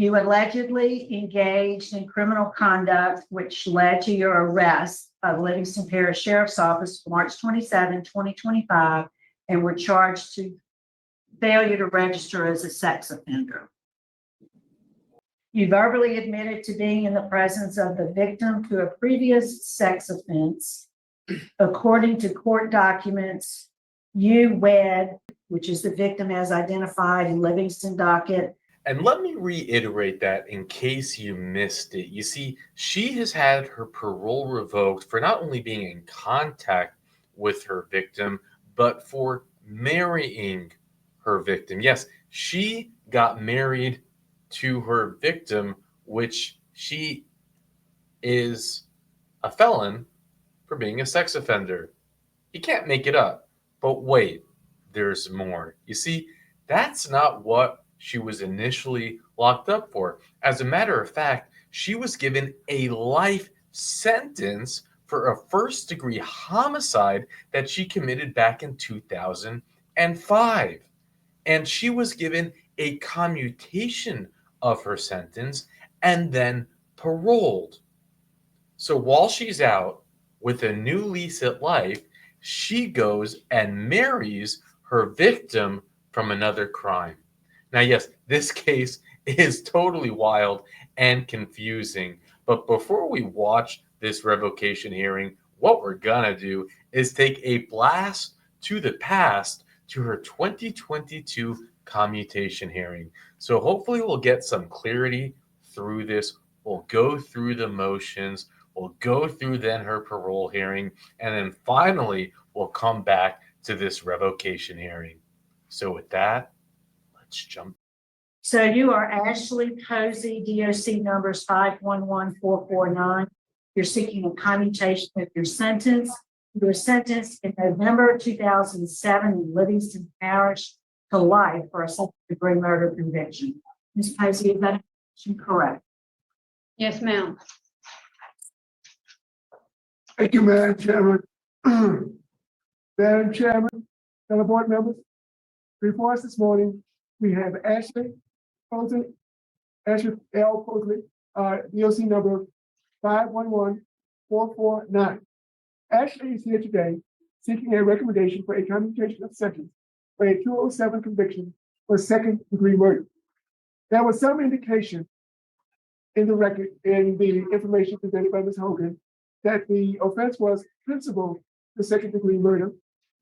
You allegedly engaged in criminal conduct, which led to your arrest of Livingston Parish Sheriff's Office March 27, 2025, and were charged to failure to register as a sex offender. You verbally admitted to being in the presence of the victim to a previous sex offense. According to court documents, you wed, which is the victim as identified in Livingston docket. And let me reiterate that in case you missed it. You see, she has had her parole revoked for not only being in contact with her victim, but for marrying her victim. Yes, she got married to her victim, which she is a felon for being a sex offender. You can't make it up. But wait, there's more. You see, that's not what she was initially locked up for. As a matter of fact, she was given a life sentence for a first-degree homicide that she committed back in 2005. And she was given a commutation of her sentence and then paroled. So while she's out with a new lease at life, she goes and marries her victim from another crime. Now, yes, this case is totally wild and confusing. But before we watch this revocation hearing, what we're going to do is take a blast to the past to her 2022 commutation hearing. So hopefully we'll get some clarity through this. We'll go through the motions. We'll go through then her parole hearing. And then finally, we'll come back to this revocation hearing. So with that, let's jump. So you are Ashley Posey, DOC numbers 511449. You're seeking a commutation of your sentence. You were sentenced in November 2007 in Livingston Parish to life for a second-degree murder conviction. Ms. Posey, is that correct? Yes, ma'am. Thank you, Madam Chairman. Madam Chairman, fellow board members, before us this morning, we have Ashley Posey, Ashley L. Posey, DOC number 511449. Ashley is here today seeking a recommendation for a commutation of sentence for a 207 conviction for second-degree murder. There was some indication in the record, in the information presented by Ms. Hogan, that the offense was principal to second-degree murder,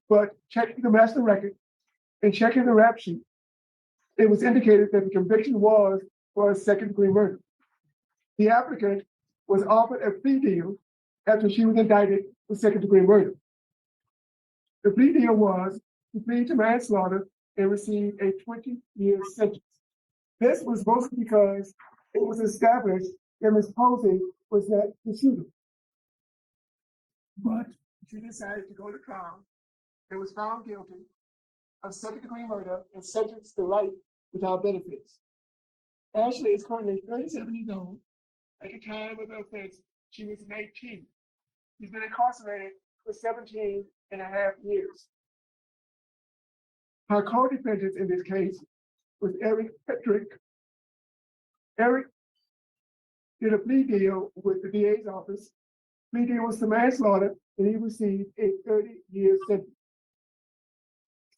but checking the master record and checking the rap sheet, it was indicated that the conviction was for a second-degree murder. The applicant was offered a plea deal after she was indicted for second-degree murder. The plea deal was to plead to manslaughter and receive a 20-year sentence. This was mostly because it was established that Ms. Posey was not the shooter. But she decided to go to trial and was found guilty of second-degree murder and sentenced to life without benefits. Ashley is currently 37 years old. At the time of the offense, she was 19. She's been incarcerated for 17 and a half years. Her co-defendant in this case was Eric Petrick. Eric did a plea deal with the DA's office. Plea deal was to manslaughter, and he received a 30-year sentence.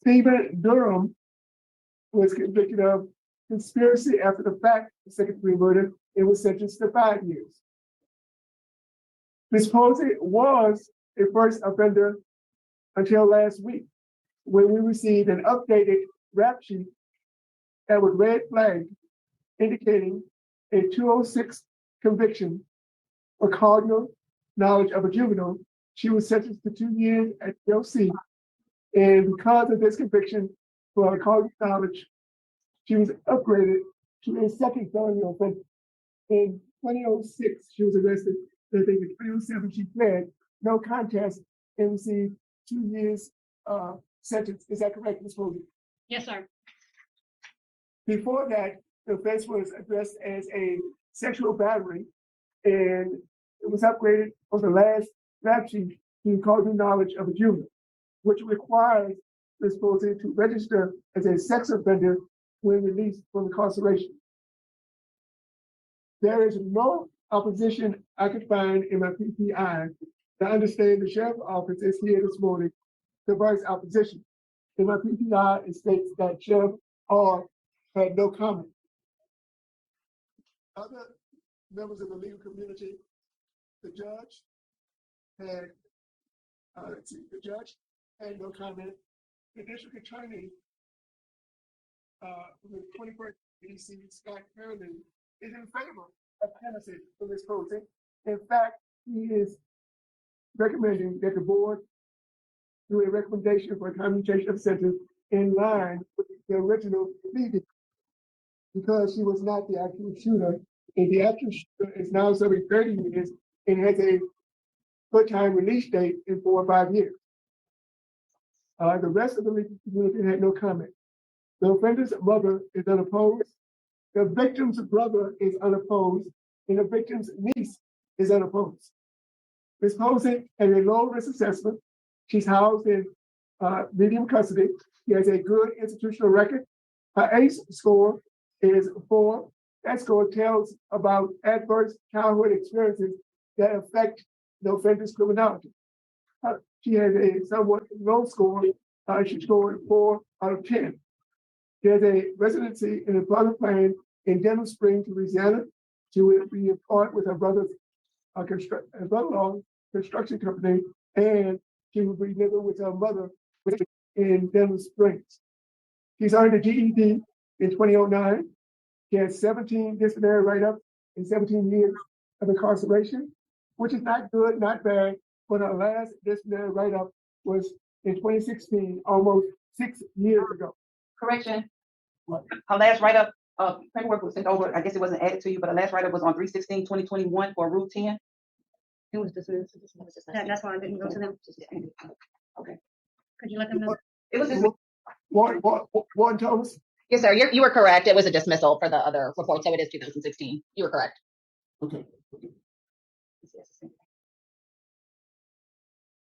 Stephen Durham was convicted of conspiracy after the fact of second-degree murder and was sentenced to 5 years. Ms. Posey was a first offender until last week, when we received an updated rap sheet that was red flagged, indicating a 206 conviction for cardinal knowledge of a juvenile. She was sentenced to 2 years at DOC, and because of this conviction for cardinal knowledge, she was upgraded to a second felony offense. In 2006, she was arrested. I think in 2007, she pled no contest and received 2 years sentence. Is that correct, Ms. Posey? Yes, sir. Before that, the offense was addressed as a sexual battery, and it was upgraded on the last rap sheet to cardinal knowledge of a juvenile, which requires Ms. Posey to register as a sex offender when released from incarceration. There is no opposition I could find in my PPI. I understand the sheriff's office is here this morning to voice opposition. In my PPI, it states that Sheriff R had no comment. Other members of the legal community, the judge had, the judge had no comment. The district attorney, from the 21st DC, Scott Parole, is in favor of clemency for Ms. Posey. In fact, he is recommending that the board do a recommendation for a commutation of sentence in line with the original pleading, because she was not the actual shooter, and the actual shooter is now serving 30 years and has a good time release date in 4 or 5 years. The rest of the legal community had no comment. The offender's mother is unopposed. The victim's brother is unopposed, and the victim's niece is unopposed. Ms. Posey has a low-risk assessment. She's housed in medium custody. She has a good institutional record. Her ACE score is 4. That score tells about adverse childhood experiences that affect the offender's criminality. She has a somewhat low score. She scored 4 out of 10. She has a residency in employment plan in Denham Springs, Louisiana. She will be employed with her brother's brother-in-law construction company, and she will be living with her mother in Denham Springs. She's earned a GED in 2009. She has 17 disciplinary write-ups and 17 years of incarceration, which is not good, not bad, but her last disciplinary write-up was in 2016, almost 6 years ago. Correction. What? Her last write-up, paperwork was sent over, I guess it wasn't added to you, but her last write-up was on 3/16/2021 for Route 10. It was dismissed. That's why I didn't go to them. Okay. Could you let them know? It was dismissed. Warren Thomas? Yes, sir. You were correct. It was a dismissal for the other report, so it is 2016. You were correct. Okay.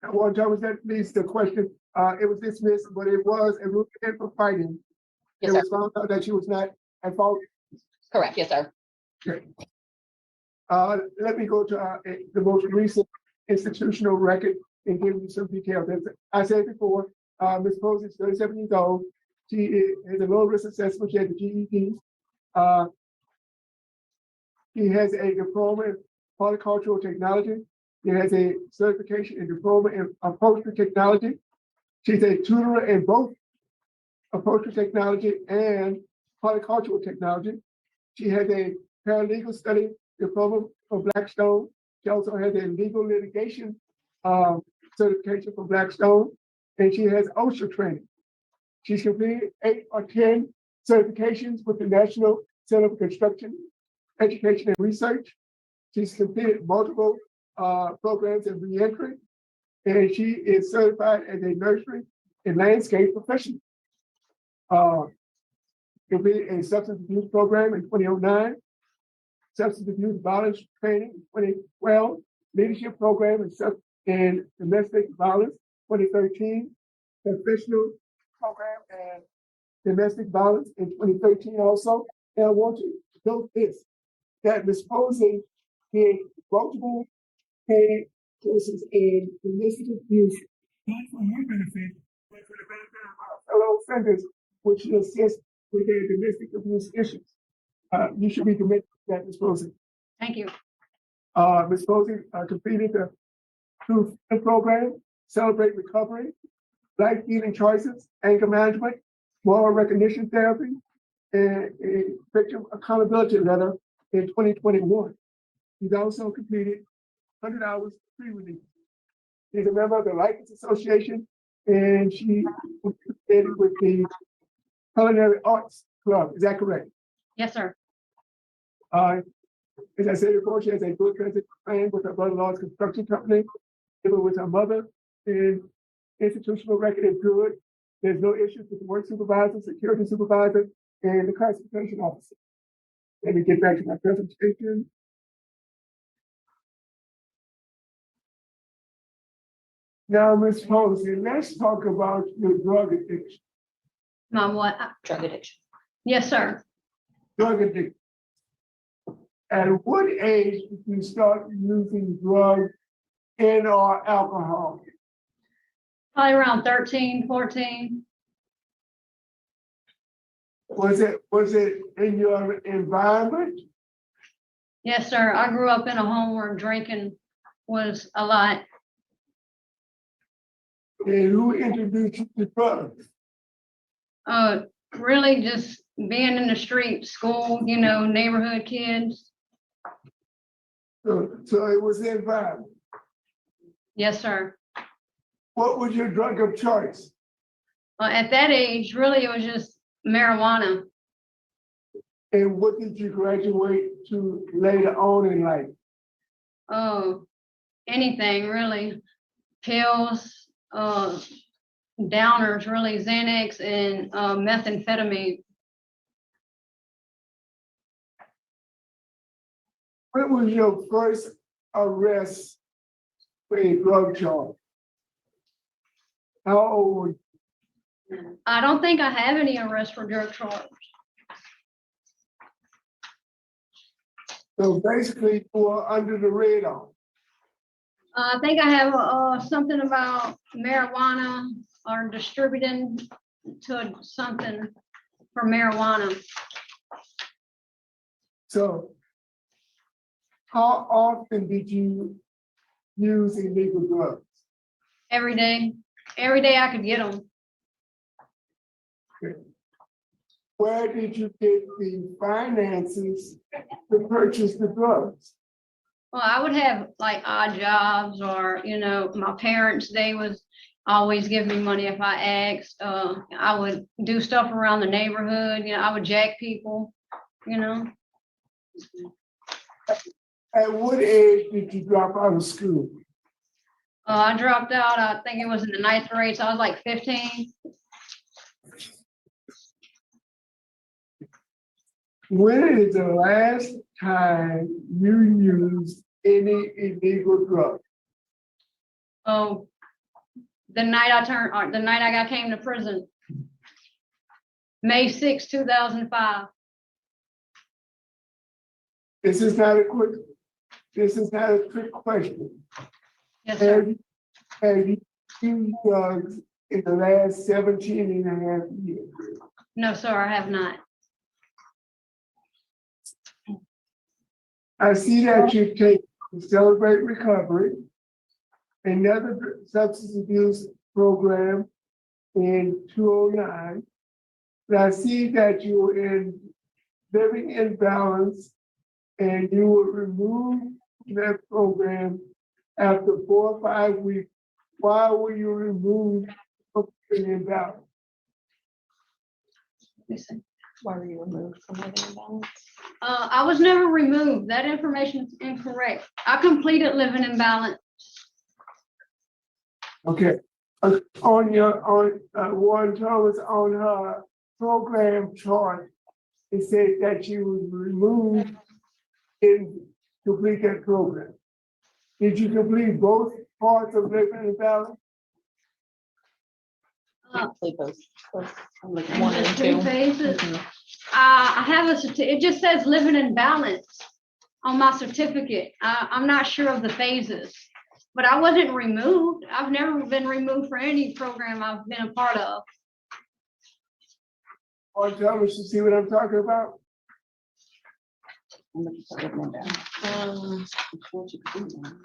Warren Thomas, that leads to the question. It was dismissed, but it was a root for fighting. Yes, It sir. was found out that she was not at fault. Correct. Yes, sir. Okay. Let me go to the most recent institutional record and give you some details. As I said before, Ms. Posey is 37 years old. She has a low risk assessment. She has a GED. She has a diploma in horticultural technology. She has a certification and diploma in upholstery technology. She's a tutor in both upholstery technology and horticultural technology. She has a paralegal study diploma from Blackstone. She also has a legal litigation certification from Blackstone, and she has OSHA training. She's completed 8 or 10 certifications with the National Center for Construction, Education and Research. She's completed multiple programs in reentry, and she is certified as a nursery and landscape professional. Completed a substance abuse program in 2009, substance abuse violence training in 2012, leadership program in domestic violence 2013, professional program and domestic violence in 2013 also. And I want to note this, that Ms. Posey did multiple paid courses in domestic abuse, not for her benefit, but for the benefit of our fellow offenders, which assist with their domestic abuse issues. You should be committed to that, Ms. Posey. Thank you. Ms. Posey completed the Truth program, Celebrate Recovery, Life Healing Choices, Anger Management, Moral Recognition Therapy, and a Victim Accountability Letter in 2021. She's also completed 100 hours pre-release. She's a member of the License Association, and she was affiliated with the Culinary Arts Club. Is that correct? Yes, sir. As I said before, she has a good transition plan with her brother-in-law's construction company, living with her mother, and institutional record is good. There's no issues with the work supervisor, security supervisor, and the classification officer. Let me get back to my presentation. Now, Ms. Posey, let's talk about your drug addiction. Mom, what? Drug addiction. Yes, sir. Drug addiction. At what age did you start using drugs and or alcohol? Probably around 13, 14. Was it in your environment? Yes, sir. I grew up in a home where drinking was a lot. And who introduced you to drugs? Really just being in the street, school, neighborhood kids. So it was the environment. Yes, sir. What was your drug of choice? At that age, really, it was just marijuana. And what did you graduate to later on in life? Oh, anything really. Pills, downers, really, Xanax and methamphetamine. When was your first arrest for a drug charge? How old were you? I don't think I have any arrest for drug charge. So basically, you were under the radar. I think I have something about marijuana or distributing to something for marijuana. So how often did you use illegal drugs? Every day I could get them. Where did you get the finances to purchase the drugs? Well, I would have like odd jobs or, my parents, they was always give me money if I asked. I would do stuff around the neighborhood, I would jack people, At what age did you drop out of school? I dropped out, I think it was in the 9th grade, so I was like 15. When is the last time you used any illegal drug? Oh, the night I came to prison. May 6, 2005. This is not a trick question. Yes, sir. Have you used drugs in the last 17 and a half years? No, sir, I have not. I see that you take Celebrate Recovery, another substance abuse program in 209. And I see that you're in Living in Balance and you were removed from that program after 4 or 5 weeks. Why were you removed from Living in Balance? Listen. Why were you removed from Living in Balance? I was never removed. That information is incorrect. I completed Living in Balance. Okay. Warren Thomas on her program chart, it said that she was removed in complete that program. Did you complete both parts of Living in Balance? Complete those like And 1 the and 3 2. phases. Mhm. I have it just says Living in Balance on my certificate. I'm not sure of the phases, but I wasn't removed. I've never been removed for any program I've been a part of. Warren Thomas, you see what I'm talking about? I'm looking for Living in Balance. What you can do now.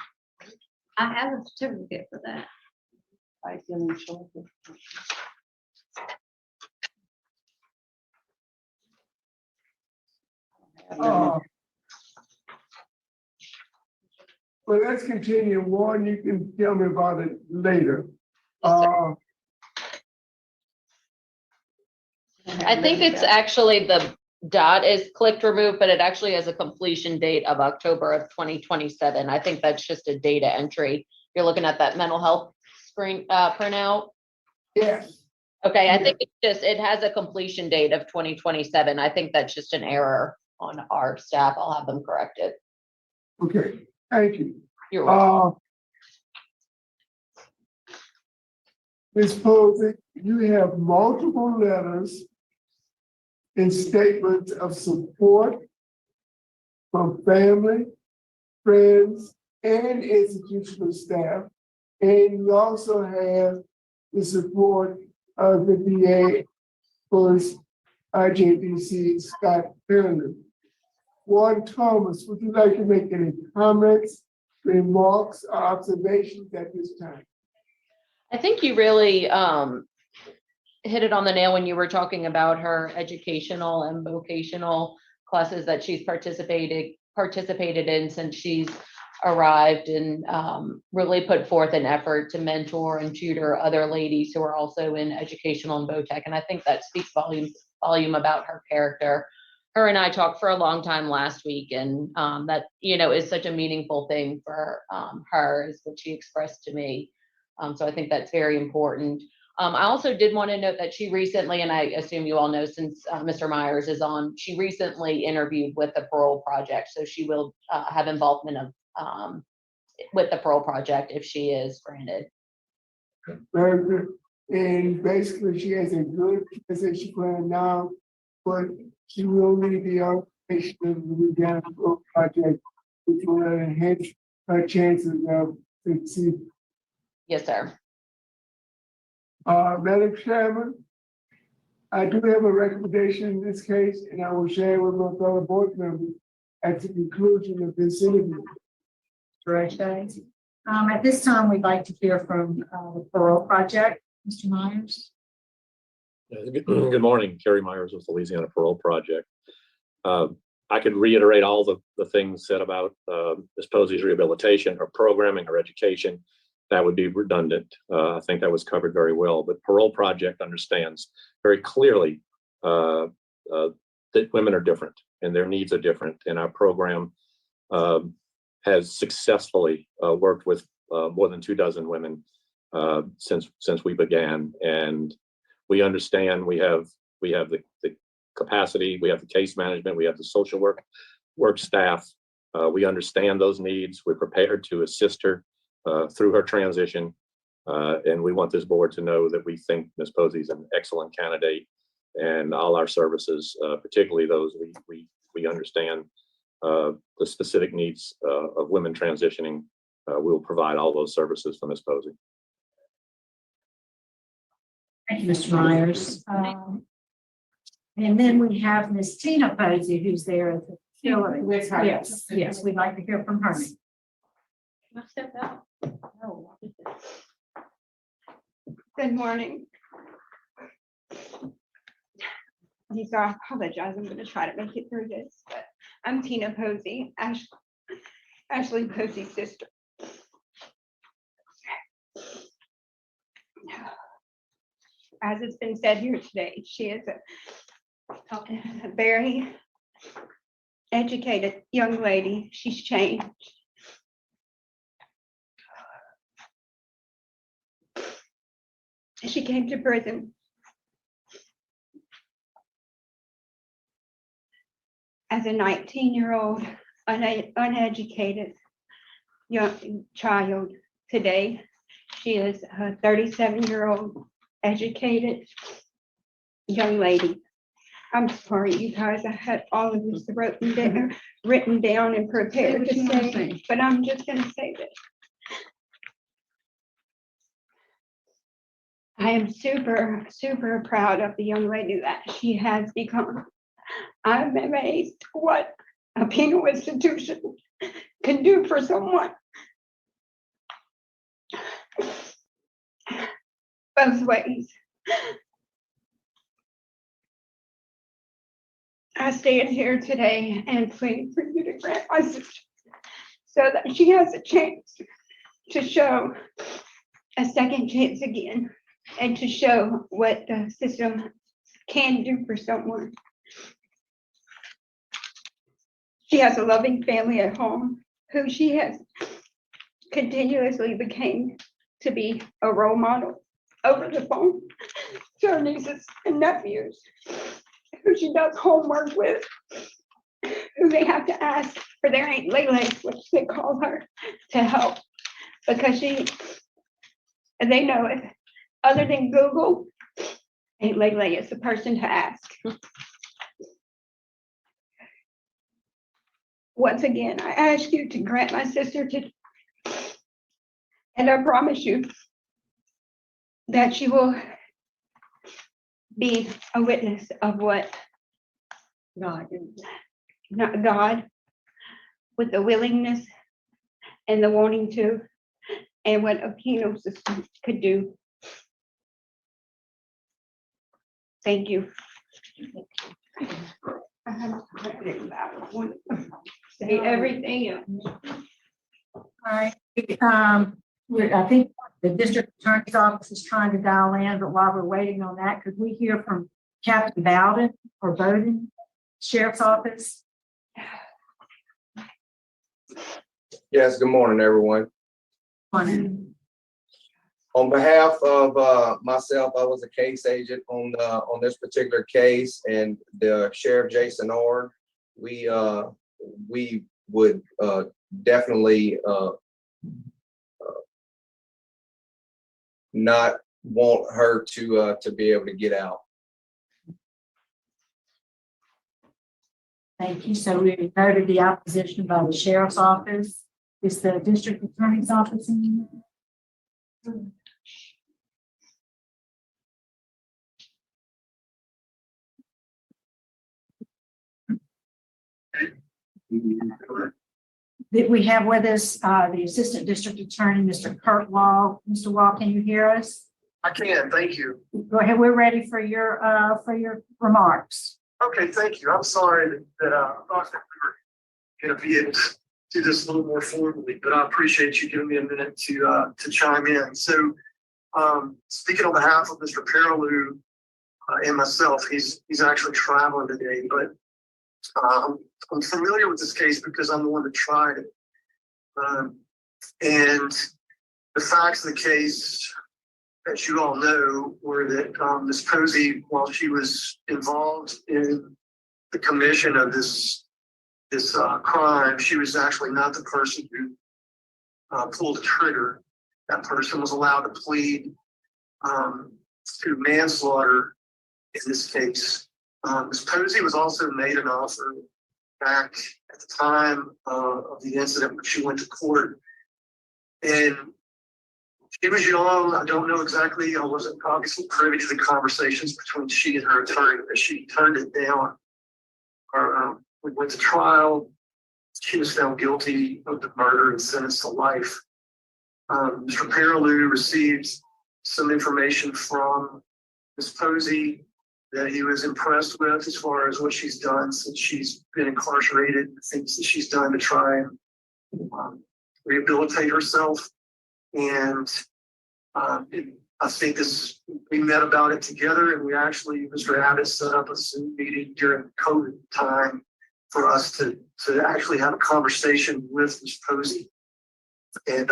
I have a certificate for that. I feel insured. Well, let's continue. Warren, you can tell me about it later. I think it's actually the dot is clicked remove, but it actually has a completion date of October of 2027. I think that's just a data entry. You're looking at that mental health screen printout. Yes. Okay, I think it has a completion date of 2027. I think that's just an error on our staff. I'll have them correct it. Okay, thank you. You're welcome. Ms. Posey, you have multiple letters and statements of support from family, friends, and institutional staff. And we also have the support of the DA, first IJBC, Scott Fairley. Warren Thomas, would you like to make any comments, remarks, or observations at this time? I think you really hit it on the nail when you were talking about her educational and vocational classes that she's participated in since she's arrived, and really put forth an effort to mentor and tutor other ladies who are also in educational and VOTech. And I think that speaks volume about her character. Her and I talked for a long time last week, and that, you know, is such a meaningful thing for her, is what she expressed to me. So I think that's very important. I also did want to note that she recently, and I assume you all know since Mr. Myers is on, she recently interviewed with the Parole Project. So she will have involvement of with the Parole Project if she is granted. Very good. And basically, she has a good transition plan now, but she will need the operation of the Louisiana Parole Project, which will enhance her chances of succeeding. Yes, sir. Madam Chairman, I do have a recommendation in this case, and I will share it with my fellow board members at the conclusion of this interview. Correct. At this time, we'd like to hear from the Parole Project. Mr. Myers. Good morning, Kerry Myers with the Louisiana Parole Project. I could reiterate all the things said about Ms. Posey's rehabilitation or programming or education. That would be redundant. I think that was covered very well, but Parole Project understands very clearly that women are different and their needs are different. And our program has successfully worked with more than 24 women since we began. And we understand we have the capacity, we have the case management, we have the social work staff. We understand those needs. We're prepared to assist her through her transition. And we want this board to know that we think Ms. Posey is an excellent candidate, and all our services, particularly those we understand the specific needs of women transitioning. We'll provide all those services for Ms. Posey. Thank you, Mr. Myers. And then we have Ms. Tina Posey, who's there at the Yes, yes, we'd like to hear from her. Can I step out? Oh. Good morning. So I apologize. I'm going to try to make it through this, but I'm Tina Posey, Ashley Posey's sister. As it's been said here today, she is a very educated young lady. She's changed. She came to prison as a 19-year-old uneducated young child. Today, she is a 37-year-old educated young lady. I'm sorry, you guys, I had all of this written down and prepared to say, but I'm just going to say this. I am super, super proud of the young lady that she has become. I'm amazed what a penal institution can do for someone. Both ways. I stand here today and plead for you to grant my sister so that she has a chance to show a second chance again and to show what the system can do for someone. She has a loving family at home who she has continuously became to be a role model over the phone to her nieces and nephews, who she does homework with, who they have to ask for their Aunt Lele, which they call her, to help, because they know it. Other than Google, Aunt Lele is the person to ask. once again, I ask you to grant my sister to, and I promise you that she will be a witness of what God is. Not God, with the willingness and the wanting to, and what a penal system could do. Thank you. Say everything else. All right, I think the district attorney's office is trying to dial in, but while we're waiting on that, could we hear from Captain Bowden or Bowden, Sheriff's Office? Yes, good morning, everyone. Morning. On behalf of myself, I was a case agent on this particular case, and the Sheriff Jason Orr. We would definitely not want her to be able to get out. Thank you. So we noted the opposition by the Sheriff's Office. Is the district attorney's office in here? That we have with us the Assistant District Attorney, Mr. Kurt Wall. Mr. Wall, can you hear us? I can, thank you. Go ahead. We're ready for your remarks. Okay, thank you. I'm sorry that I thought that we were going to be able to do this a little more formally, but I appreciate you giving me a minute to chime in. So, speaking on behalf of Mr. Parole and myself, he's actually traveling today, but I'm familiar with this case because I'm the one that tried it. And the facts of the case, as you all know, were that Ms. Posey, while she was involved in the commission of this crime, she was actually not the person who pulled the trigger. That person was allowed to plead to manslaughter in this case. Ms. Posey was also made an offer back at the time of the incident when she went to court. And she was young. I don't know exactly. I wasn't obviously privy to the conversations between she and her attorney, but she turned it down. We went to trial. She was found guilty of the murder and sentenced to life. Mr. Parole received some information from Ms. Posey that he was impressed with as far as what she's done since she's been incarcerated, things that she's done to try and rehabilitate herself. And I think we met about it together, and we actually, Mr. Abbott set up a Zoom meeting during COVID time for us to actually have a conversation with Ms. Posey. And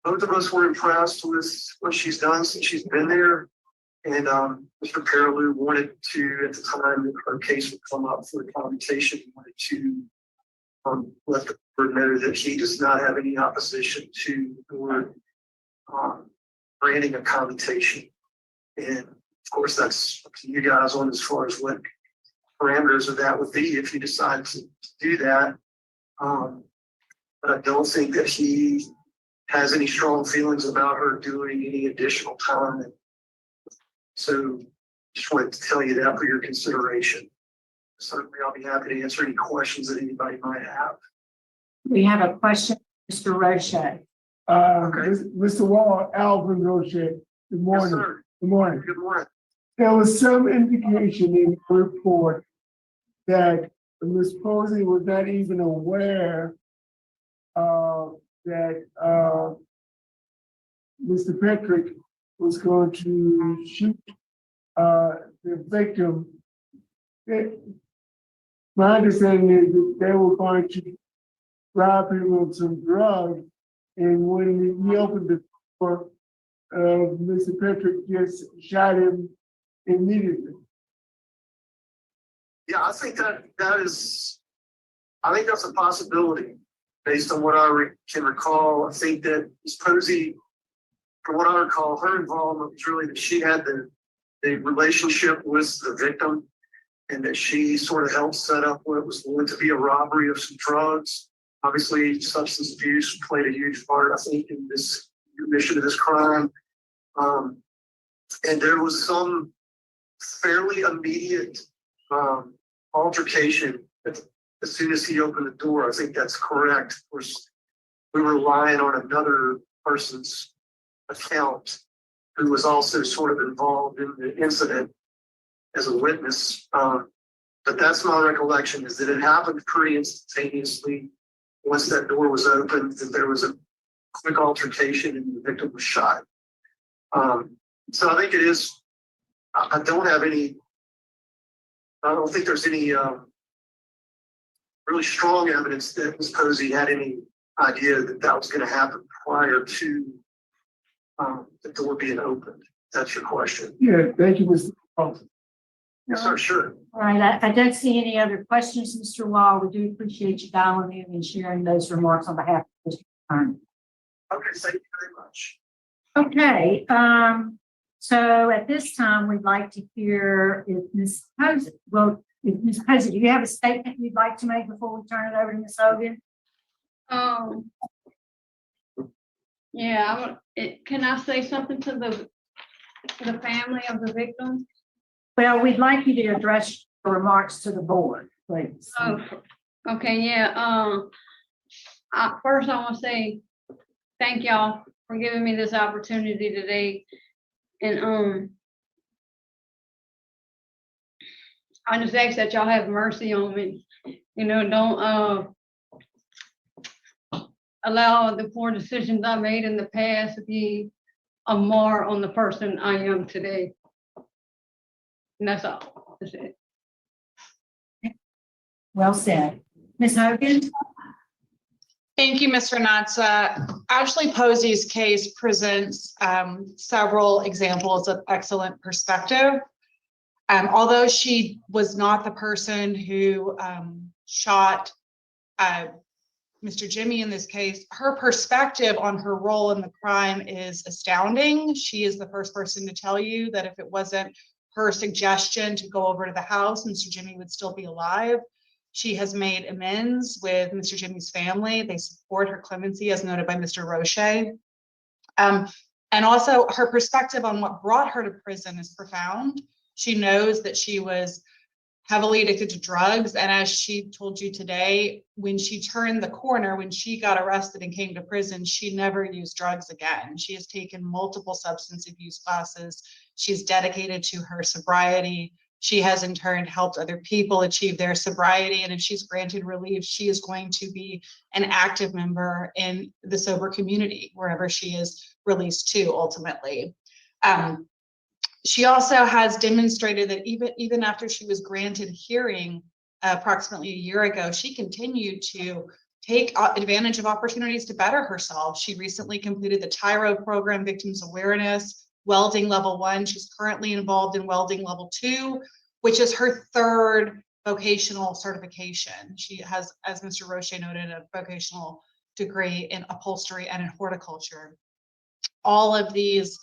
both of us were impressed with what she's done since she's been there. And Mr. Parole wanted to, at the time that her case would come up for commutation, wanted to let the board know that he does not have any opposition to the word granting a commutation. And of course, that's up to you guys on as far as what parameters of that would be if you decide to do that. But I don't think that he has any strong feelings about her doing any additional time. So just wanted to tell you that for your consideration. Certainly, I'll be happy to answer any questions that anybody might have. We have a question, Mr. Roche. Mr. Wall, Alvin Roche. Good morning. Yes, sir. Good morning. Good morning. There was some indication in the report that Ms. Posey was not even aware that Mr. Patrick was going to shoot the victim. My understanding is that they were going to rob him of some drugs, and when he opened the door, Mr. Patrick just shot him immediately. Yeah, I think that's a possibility based on what I can recall. I think that Ms. Posey, from what I recall, her involvement was really that she had the relationship with the victim. and that she sort of helped set up what was going to be a robbery of some drugs. Obviously, substance abuse played a huge part, I think, in this commission of this crime. And there was some fairly immediate altercation as soon as he opened the door. I think that's correct. Of course, we were relying on another person's account who was also sort of involved in the incident as a witness. But that's my recollection, is that it happened pretty instantaneously. Once that door was opened, that there was a quick altercation and the victim was shot. So I think it is, I don't think there's any really strong evidence that Ms. Posey had any idea that that was going to happen prior to the door being opened. That's your question. Yeah, thank you, Mr. Paulson. Yes, sir, sure. All right, I don't see any other questions, Mr. Wall. We do appreciate you dialing in and sharing those remarks on behalf of the attorney. Okay, thank you very much. Okay, so at this time, we'd like to hear if Ms. Posey, Ms. Posey, do you have a statement you'd like to make before we turn it over to Ms. Hogan? Yeah, can I say something to the family of the victim? Well, we'd like you to address the remarks to the board, please. Oh, okay, yeah, first I want to say thank y'all for giving me this opportunity today. And I just ask that y'all have mercy on me. You know, don't allow the poor decisions I made in the past to be a mar on the person I am today. And that's all. That's it. Well said. Ms. Hogan? Thank you, Mr. Natsa. Ashley Posey's case presents several examples of excellent perspective. Although she was not the person who shot Mr. Jimmy in this case, her perspective on her role in the crime is astounding. She is the first person to tell you that if it wasn't her suggestion to go over to the house, Mr. Jimmy would still be alive. She has made amends with Mr. Jimmy's family. They support her clemency, as noted by Mr. Roche. And also her perspective on what brought her to prison is profound. She knows that she was heavily addicted to drugs. And as she told you today, when she turned the corner, when she got arrested and came to prison, she never used drugs again. She has taken multiple substance abuse classes. She's dedicated to her sobriety. She has in turn helped other people achieve their sobriety. And if she's granted relief, she is going to be an active member in the sober community, wherever she is released to ultimately. She also has demonstrated that even after she was granted hearing approximately a year ago, she continued to take advantage of opportunities to better herself. She recently completed the TYRO program, Victims Awareness, Welding Level 1. She's currently involved in Welding Level 2, which is her third vocational certification. She has, as Mr. Roche noted, a vocational degree in upholstery and in horticulture. All of these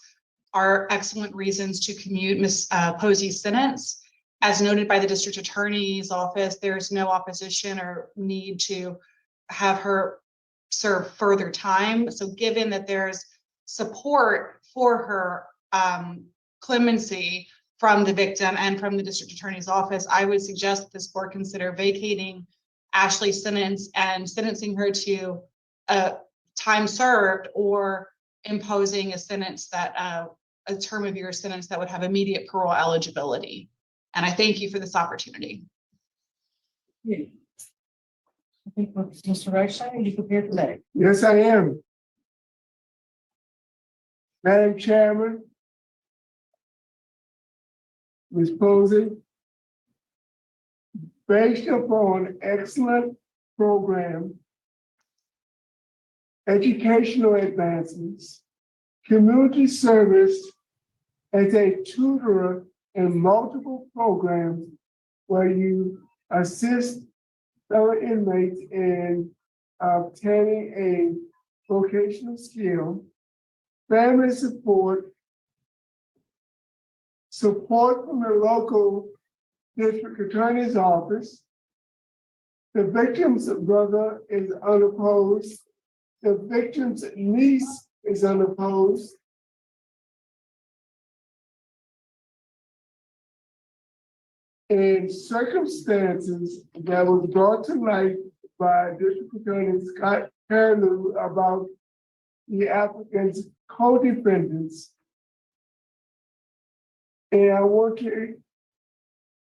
are excellent reasons to commute Ms. Posey's sentence. As noted by the district attorney's office, there's no opposition or need to have her serve further time. So given that there's support for her clemency from the victim and from the district attorney's office, I would suggest that this board consider vacating Ashley's sentence and sentencing her to time served, or imposing a sentence that a term of year sentence that would have immediate parole eligibility. And I thank you for this opportunity. I think, Mr. Roche, are you prepared for that? Yes, I am. Madam Chairman, Ms. Posey, based upon excellent program, educational advancements, community service as a tutor in multiple programs where you assist fellow inmates in obtaining a vocational skill, family support from the local District Attorney's Office. The victim's brother is unopposed. The victim's niece is unopposed. In circumstances that was brought to light by District Attorney Scott Parole about the applicant's co-defendants. And I want to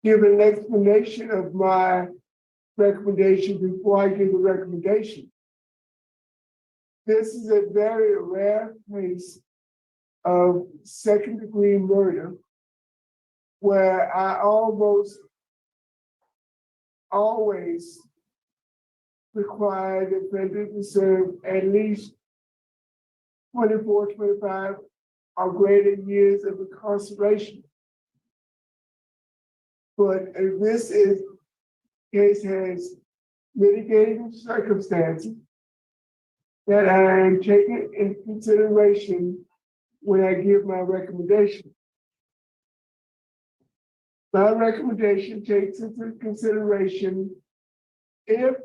give an explanation of my recommendation before I give the recommendation. This is a very rare case of second-degree murder where I almost always require the defendant to serve at least 24, 25 or greater years of incarceration. But this case has mitigating circumstances that I am taking into consideration when I give my recommendation. My recommendation takes into consideration if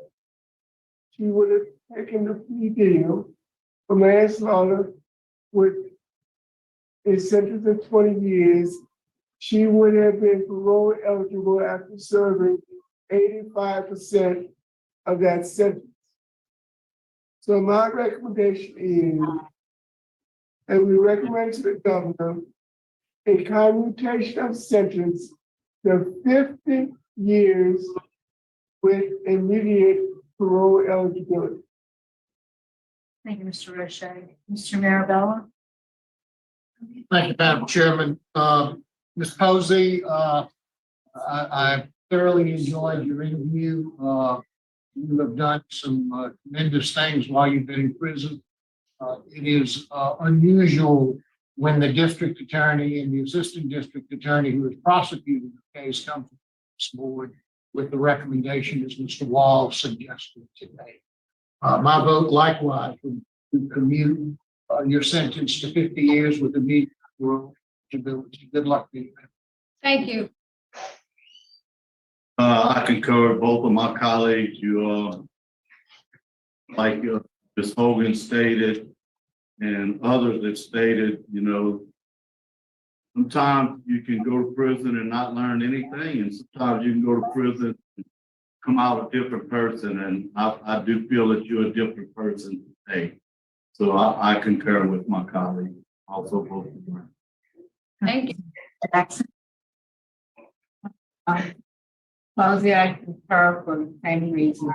she would have taken the plea deal for manslaughter with a sentence of 20 years, she would have been parole eligible after serving 85% of that sentence. So my recommendation is that we recommend to the governor a commutation of sentence to 50 years with immediate parole eligibility. Thank you, Mr. Roche. Mr. Marabella? Thank you, Madam Chairman. Ms. Posey, I thoroughly enjoyed your interview. You have done some tremendous things while you've been in prison. It is unusual when the district attorney and the assistant district attorney who is prosecuting the case come to this board with the recommendation as Mr. Wall suggested today. My vote likewise would commute your sentence to 50 years with immediate parole eligibility. Good luck to you. Thank you. I concur with both of my colleagues. Like Ms. Hogan stated, and others that stated, sometimes you can go to prison and not learn anything, and sometimes you can go to prison and come out a different person, and I do feel that you're a different person today. So I concur with my colleague, also both of them. Thank you. Jackson? Posey, I concur for the same reason.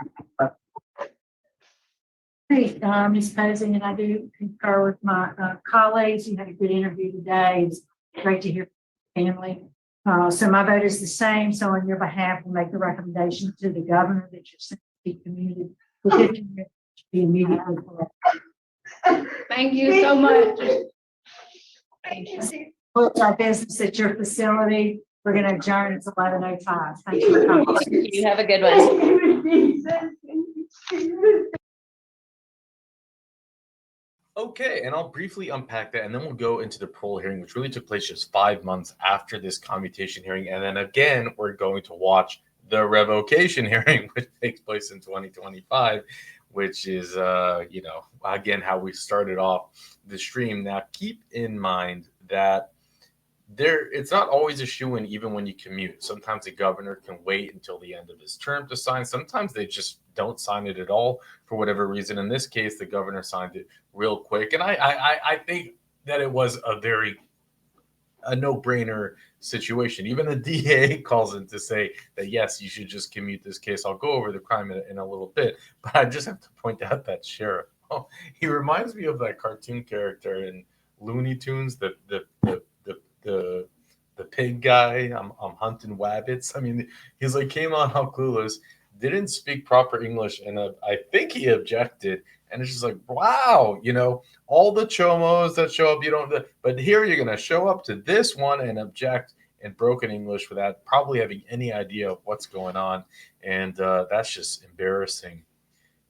Hey, Ms. Posey, and I do concur with my colleagues. You had a good interview today. It's great to hear from your family. So my vote is the same. So on your behalf, we'll make the recommendation to the governor that your sentence be commuted with 50 years to be immediately parole. Thank you so much. Close our business at your facility. We're going to adjourn. It's 11:05. Thank you for coming. You have a good one. Okay, and I'll briefly unpack that, and then we'll go into the parole hearing, which really took place just 5 months after this commutation hearing. And then again, we're going to watch the revocation hearing, which takes place in 2025, which is, again, how we started off the stream. Now, keep in mind that it's not always a shoo-in even when you commute. Sometimes the governor can wait until the end of his term to sign. Sometimes they just don't sign it at all for whatever reason. In this case, the governor signed it real quick. And I think that it was a no-brainer situation. Even the DA calls in to say that, yes, you should just commute this case. I'll go over the crime in a little bit. But I just have to point out that sheriff. Oh, he reminds me of that cartoon character in Looney Tunes, the pig guy. I'm hunting wabbits. I mean, he's like, came on how clueless, didn't speak proper English, and I think he objected. And it's just like, wow, all the Ch0M0s that show up, you don't, but here you're going to show up to this one and object in broken English without probably having any idea of what's going on. And that's just embarrassing,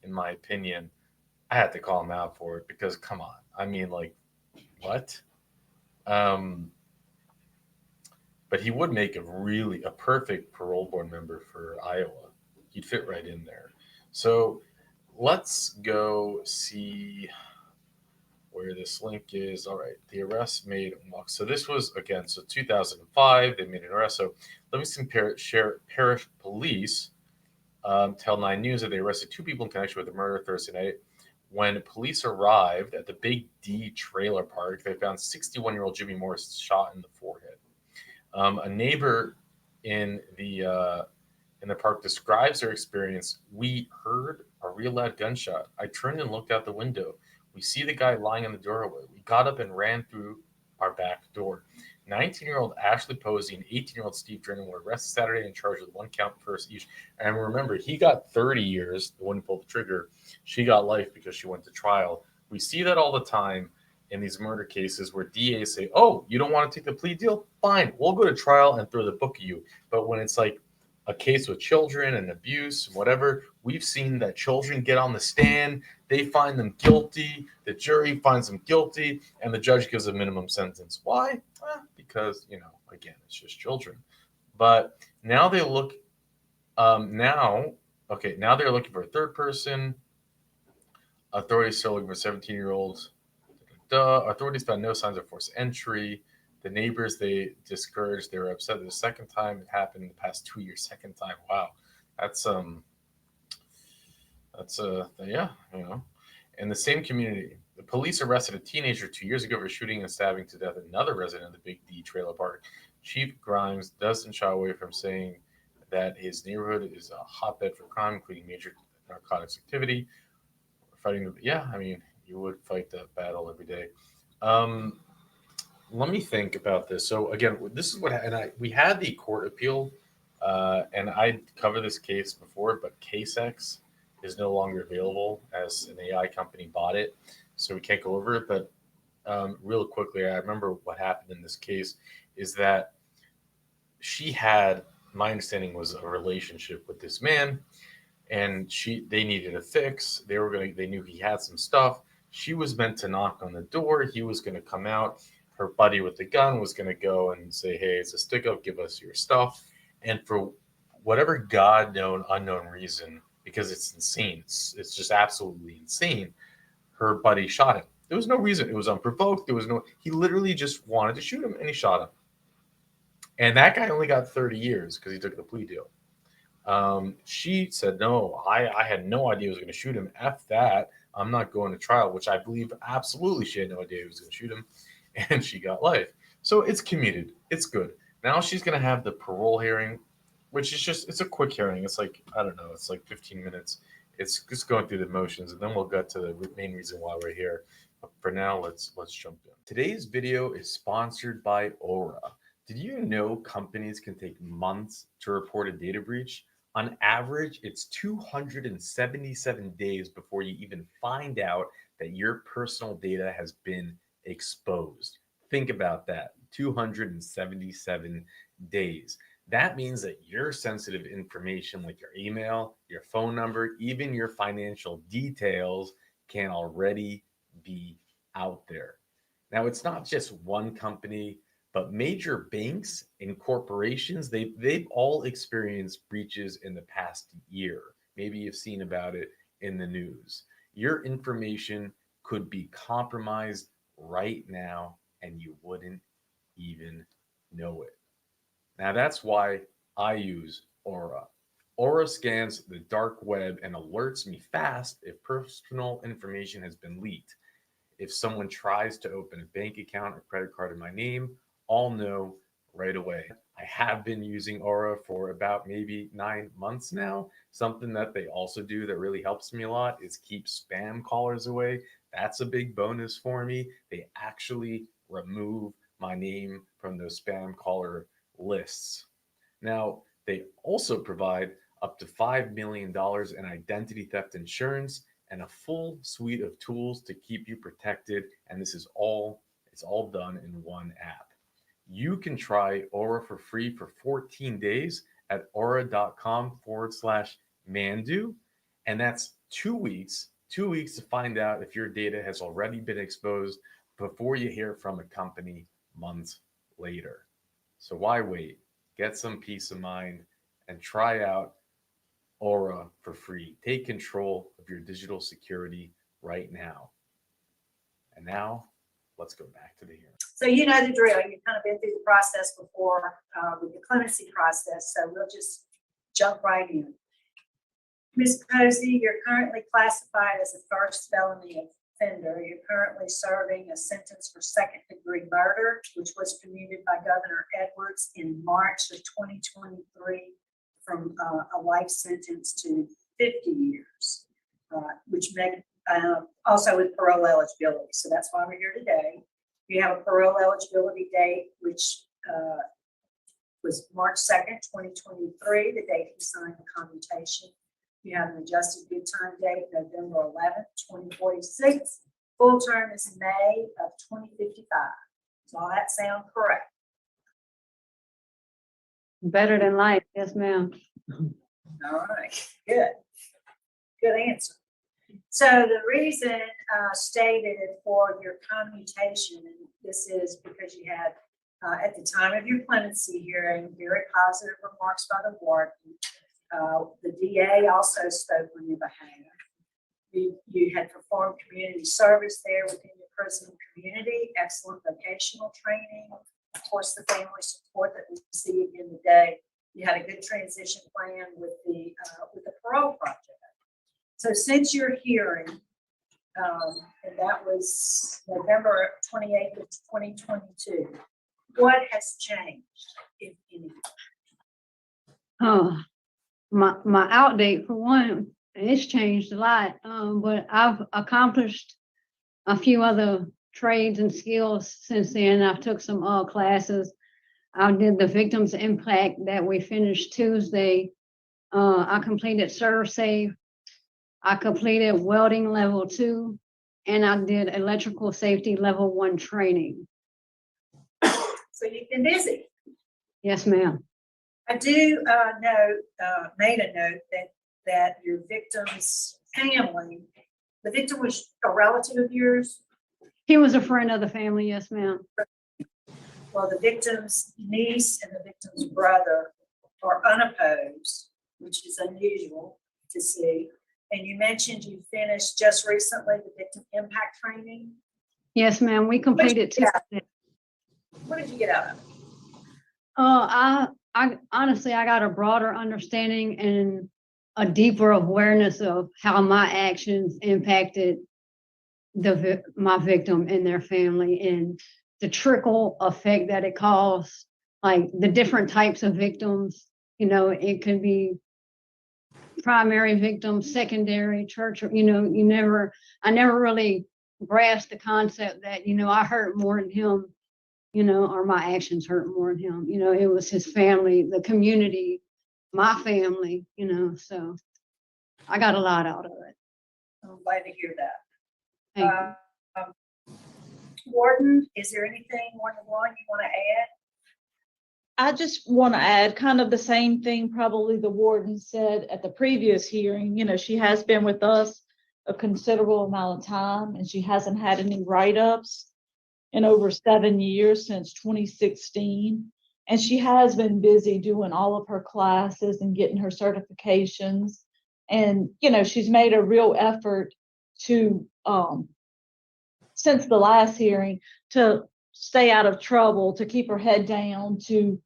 in my opinion. I had to call him out for it because, come on. I mean, like, what? but he would make a perfect parole board member for Iowa. He'd fit right in there. So let's go see where this link is. All right, the arrest made. So this was, again, so 2005, they made an arrest. So Livingston Parish Police tell 9 News that they arrested 2 people in connection with the murder Thursday night. When police arrived at the Big D trailer park, they found 61-year-old Jimmy Morris shot in the forehead. A neighbor in the park describes their experience. We heard a real loud gunshot. I turned and looked out the window. We see the guy lying in the doorway. We got up and ran through our back door. 19-year-old Ashley Posey and 18-year-old Steve Drennan were arrested Saturday and charged with 1 count first each. And remember, he got 30 years, the one who pulled the trigger. She got life because she went to trial. We see that all the time in these murder cases where DAs say, oh, you don't want to take the plea deal? Fine, we'll go to trial and throw the book at you. But when it's like a case with children and abuse, whatever, we've seen that children get on the stand, they find them guilty, the jury finds them guilty, and the judge gives a minimum sentence. Why? Because, again, it's just children. But now they look, now they're looking for a third person. Authorities still looking for 17-year-olds. Authorities found no signs of forced entry. The neighbors, they discouraged, they were upset. The second time it happened in the past 2 years. Second time. Wow. Yeah. In the same community, the police arrested a teenager 2 years ago for shooting and stabbing to death another resident of the Big D trailer park. Chief Grimes doesn't shy away from saying that his neighborhood is a hotbed for crime, including major narcotics activity. You would fight that battle every day. Let me think about this. So again, this is what, we had the court appeal, and I covered this case before, but CaseX is no longer available as an AI company bought it, so we can't go over it. But real quickly, I remember what happened in this case is that she had, my understanding was, a relationship with this man, and they needed a fix. They knew he had some stuff. She was meant to knock on the door. He was going to come out. Her buddy with the gun was going to go and say, hey, it's a stick up, give us your stuff. And for whatever unknown reason, because it's insane, it's just absolutely insane, her buddy shot him. There was no reason. It was unprovoked. He literally just wanted to shoot him, and he shot him. And that guy only got 30 years because he took the plea deal. She said, no, I had no idea he was going to shoot him. F that. I'm not going to trial, which I believe absolutely she had no idea he was going to shoot him. And she got life. So it's commuted. It's good. Now she's going to have the parole hearing, which is it's a quick hearing. It's like, I don't know, it's like 15 minutes. It's just going through the motions, and then we'll get to the main reason why we're here. But for now, let's jump in. Today's video is sponsored by Aura. Did you know companies can take months to report a data breach? On average, it's 277 days before you even find out that your personal data has been exposed. Think about that. 277 days. That means that your sensitive information, like your email, your phone number, even your financial details, can already be out there. Now, it's not just one company, but major banks and corporations, they've all experienced breaches in the past year. Maybe you've seen about it in the news. Your information could be compromised right now, and you wouldn't even know it. Now, that's why I use Aura. Aura scans the dark web and alerts me fast if personal information has been leaked. If someone tries to open a bank account or credit card in my name, I'll know right away. I have been using Aura for about maybe 9 months now. Something that they also do that really helps me a lot is keep spam callers away. That's a big bonus for me. They actually remove my name from those spam caller lists. Now, they also provide up to $5 million in identity theft insurance and a full suite of tools to keep you protected. And it's all done in one app. You can try Aura for free for 14 days at aura.com/Mandoo. And that's 2 weeks to find out if your data has already been exposed before you hear from a company months later. So why wait? Get some peace of mind and try out Aura for free. Take control of your digital security right now. And now, let's go back to the hearing. So you know the drill. You've kind of been through the process before with the clemency process, so we'll just jump right in. Ms. Posey, you're currently classified as a first felony offender. You're currently serving a sentence for second-degree murder, which was commuted by Governor Edwards in March of 2023 from a life sentence to 50 years, which may also with parole eligibility. So that's why we're here today. You have a parole eligibility date, which was March 2nd, 2023, the date you signed the commutation. You have an adjusted good time date, November 11th, 2046. Full term is May of 2055. Does all that sound correct? Better than life, yes, ma'am. All right, good. Good answer. So the reason stated for your commutation, and this is because you had, at the time of your clemency hearing, very positive remarks by the warden. The DA also spoke on your behalf. You had performed community service there within your prison community, excellent vocational training, of course, the family support that we see again today. You had a good transition plan with the parole project. So since your hearing, and that was November 28th of 2022, what has changed, if anything? Oh, my outdate for one, it's changed a lot. But I've accomplished a few other trades and skills since then. I've took some classes. I did the victims impact that we finished Tuesday. I completed ServSafe. I completed welding level 2, and I did electrical safety level 1 training. So you've been busy. Yes, ma'am. I do made a note that your victim's family, the victim was a relative of yours? He was a friend of the family, yes, ma'am. Well, the victim's niece and the victim's brother are unopposed, which is unusual to see. And you mentioned you finished just recently the victim impact training. Yes, ma'am. We completed Tuesday. What did you get out of it? I honestly, I got a broader understanding and a deeper awareness of how my actions impacted my victim and their family, and the trickle effect that it caused, like the different types of victims. You know, it could be primary victims, secondary, church, I never really grasped the concept that, I hurt more than him, or my actions hurt more than him. It was his family, the community, my family, so I got a lot out of it. I'm glad to hear that. Thank you. Warden, is there anything, Warden One, you want to add? I just want to add kind of the same thing probably the warden said at the previous hearing. She has been with us a considerable amount of time, and she hasn't had any write-ups in over 7 years, since 2016. And she has been busy doing all of her classes and getting her certifications. And, she's made a real effort to, since the last hearing, to stay out of trouble, to keep her head down, to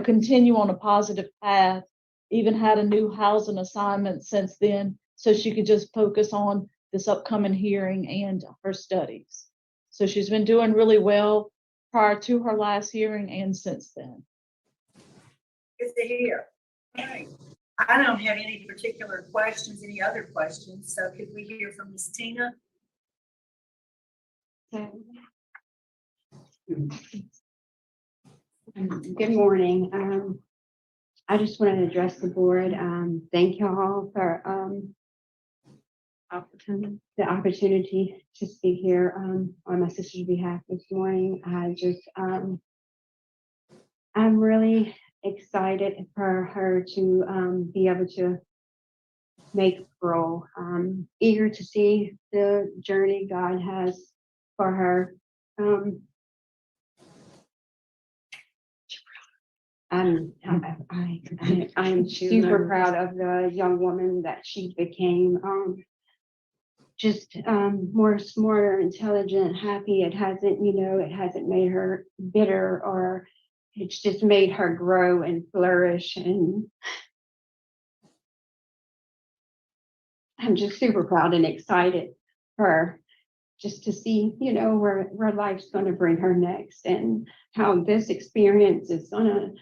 continue on a positive path. Even had a new housing assignment since then, so she could just focus on this upcoming hearing and her studies. So she's been doing really well prior to her last hearing and since then. Good to hear. All right. I don't have any particular questions, any other questions, so could we hear from Ms. Tina? Good morning. I just want to address the board. Thank you all for the opportunity to speak here on my sister's behalf this morning. I'm really excited for her to be able to make parole. Eager to see the journey God has for her. I am super proud of the young woman that she became. Just more smarter, intelligent, happy. It hasn't, it hasn't made her bitter, or it's just made her grow and flourish. And I'm just super proud and excited for her, just to see, where life's going to bring her next, and how this experience is going to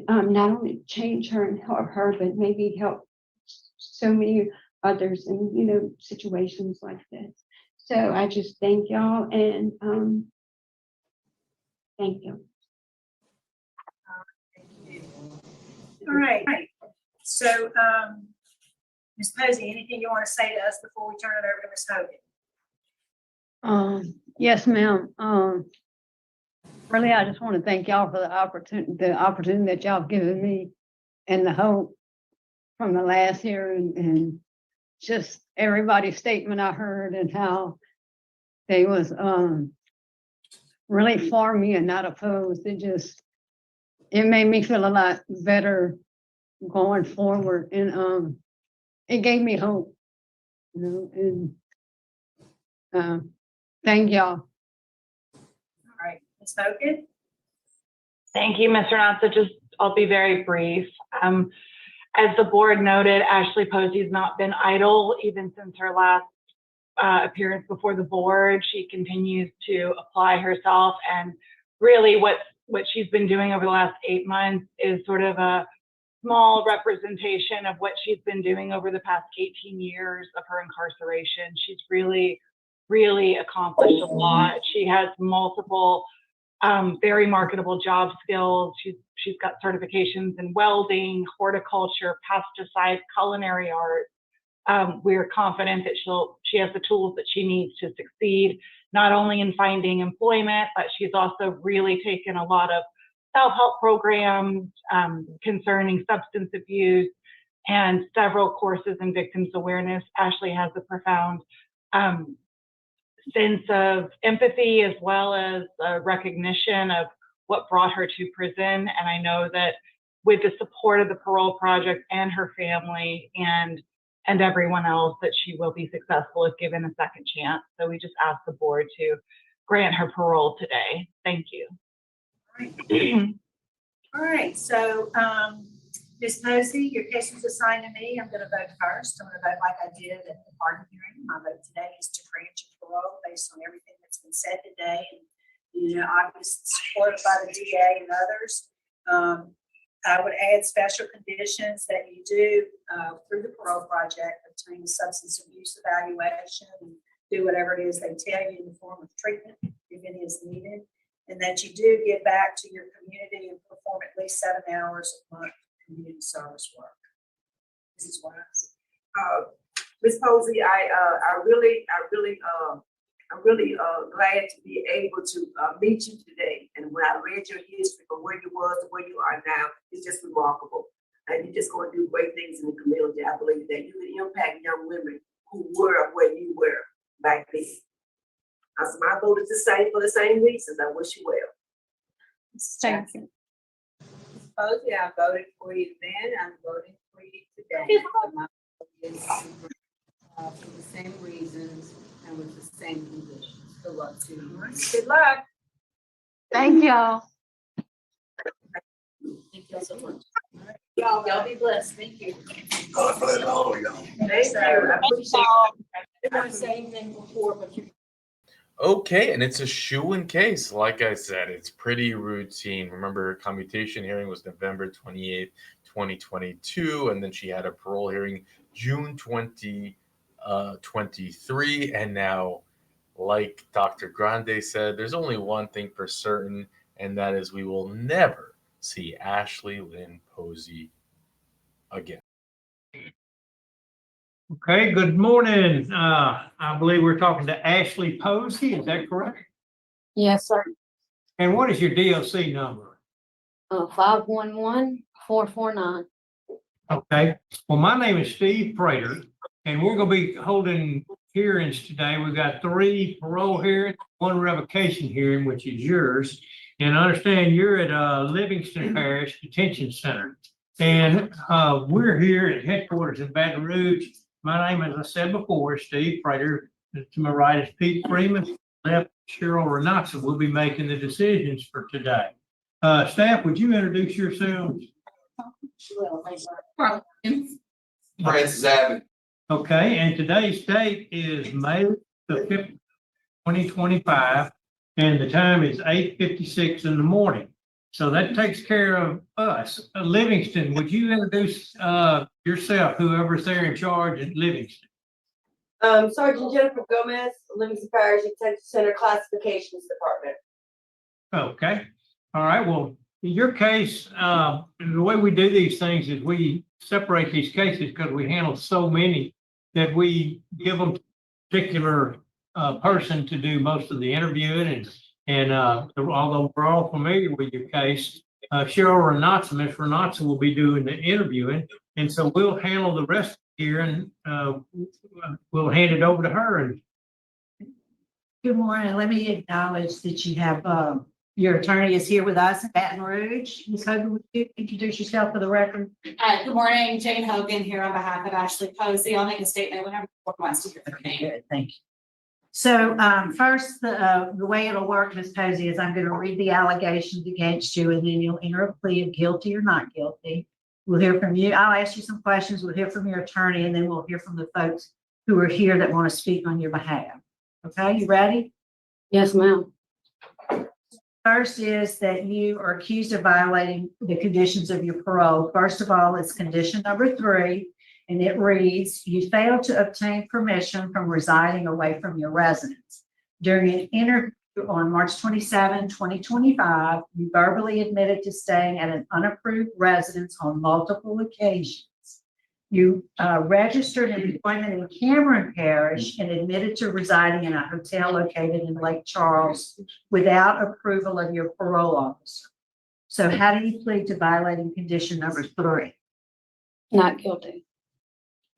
not only change her and help her, but maybe help so many others in, situations like this. So I just thank y'all, and thank you. All right. So, Ms. Posey, anything you want to say to us before we turn it over to Ms. Hogan? Yes, ma'am. Really, I just want to thank y'all for the opportunity that y'all have given me, and the hope from the last hearing, and just everybody's statement I heard, and how they was really for me and not opposed. It made me feel a lot better going forward, and it gave me hope, and thank y'all. All right, Ms. Hogan? Thank you, Mr. Natsa. I'll be very brief. As the board noted, Ashley Posey's not been idle even since her last appearance before the board. She continues to apply herself, and really what she's been doing over the last 8 months is sort of a small representation of what she's been doing over the past 18 years of her incarceration. She's really, really accomplished a lot. She has multiple very marketable job skills. She's got certifications in welding, horticulture, pesticide, culinary art. We're confident that she has the tools that she needs to succeed, not only in finding employment, but she's also really taken a lot of self-help programs concerning substance abuse and several courses in victims awareness. Ashley has a profound sense of empathy, as well as recognition of what brought her to prison. And I know that with the support of the Parole Project and her family and everyone else, that she will be successful if given a second chance. So we just ask the board to grant her parole today. Thank you. All right, so Ms. Posey, your case was assigned to me. I'm going to vote first. I'm going to vote like I did at the pardon hearing. My vote today is to grant you parole based on everything that's been said today, and obviously supported by the DA and others. I would add special conditions that you do through the Parole Project, obtain a substance abuse evaluation, and do whatever it is they tell you in the form of treatment if it is needed, and that you do get back to your community and perform at least 7 hours a month community service work. This is wise. Ms. Posey, I'm really glad to be able to meet you today. And when I read your history from where you was to where you are now, it's just remarkable. And you're just going to do great things in the community. I believe that you can impact young women who were where you were back then. So my vote is the same for the same reasons. I wish you well. Thank you. Ms. Posey, I voted for you then. I'm voting for you today. So my vote is for the same reasons and with the same conditions. Good luck to you. Good luck. Thank y'all. Thank you so much. Y'all be blessed. Thank you. God bless all of y'all. Thank you. I appreciate it. I didn't want to say anything before, but you. Okay, and it's a shoe-in case. Like I said, it's pretty routine. Remember, her commutation hearing was November 28th, 2022, and then she had a parole hearing June 2023, and now, like Dr. Grande said, there's only one thing for certain, and that is we will never see Ashley Lynn Posey again. Okay, good morning. I believe we're talking to Ashley Posey, is that correct? Yes, sir. And what is your DLC number? 511-449. Okay, well, my name is Steve Prater, and we're gonna be holding hearings today. We've got 3 parole hearings, 1 revocation hearing, which is yours. And I understand you're at Livingston Parish Detention Center. And we're here at headquarters in Baton Rouge. My name, as I said before, is Steve Prater. To my right is Pete Freeman. Left, Ch0M0 will be making the decisions for today. Staff, would you introduce yourselves? Francis Abbott. Okay, and today's date is May the 5th, 2025, and the time is 8:56 in the morning. So that takes care of us. Livingston, would you introduce yourself, whoever's there in charge at Livingston? Sergeant Jennifer Gomez, Livingston Parish Detention Center Classifications Department. Okay, all right, well, in your case, the way we do these things is we separate these cases because we handle so many that we give them a particular person to do most of the interviewing, and although we're all familiar with your case, Ch0M0, Ms. Renatza will be doing the interviewing, and so we'll handle the rest here, and we'll hand it over to her. And Good morning. Let me acknowledge that you have, your attorney is here with us in Baton Rouge. Ms. Hogan, would you introduce yourself for the record? Good morning, Jane Hogan here on behalf of Ashley Posey. I'll make a statement whenever the board wants to hear from me. Good, thank you. So first, the way it'll work, Ms. Posey, is I'm going to read the allegations against you, and then you'll enter a plea of guilty or not guilty. We'll hear from you. I'll ask you some questions. We'll hear from your attorney, and then we'll hear from the folks who are here that want to speak on your behalf. Okay, you ready? Yes, ma'am. First is that you are accused of violating the conditions of your parole. First of all, it's condition number 3, and it reads, you failed to obtain permission from residing away from your residence. During an interview on March 27, 2025, you verbally admitted to staying at an unapproved residence on multiple occasions. You registered an employment in Cameron Parish and admitted to residing in a hotel located in Lake Charles without approval of your parole officer. So how do you plead to violating condition number 3? Not guilty.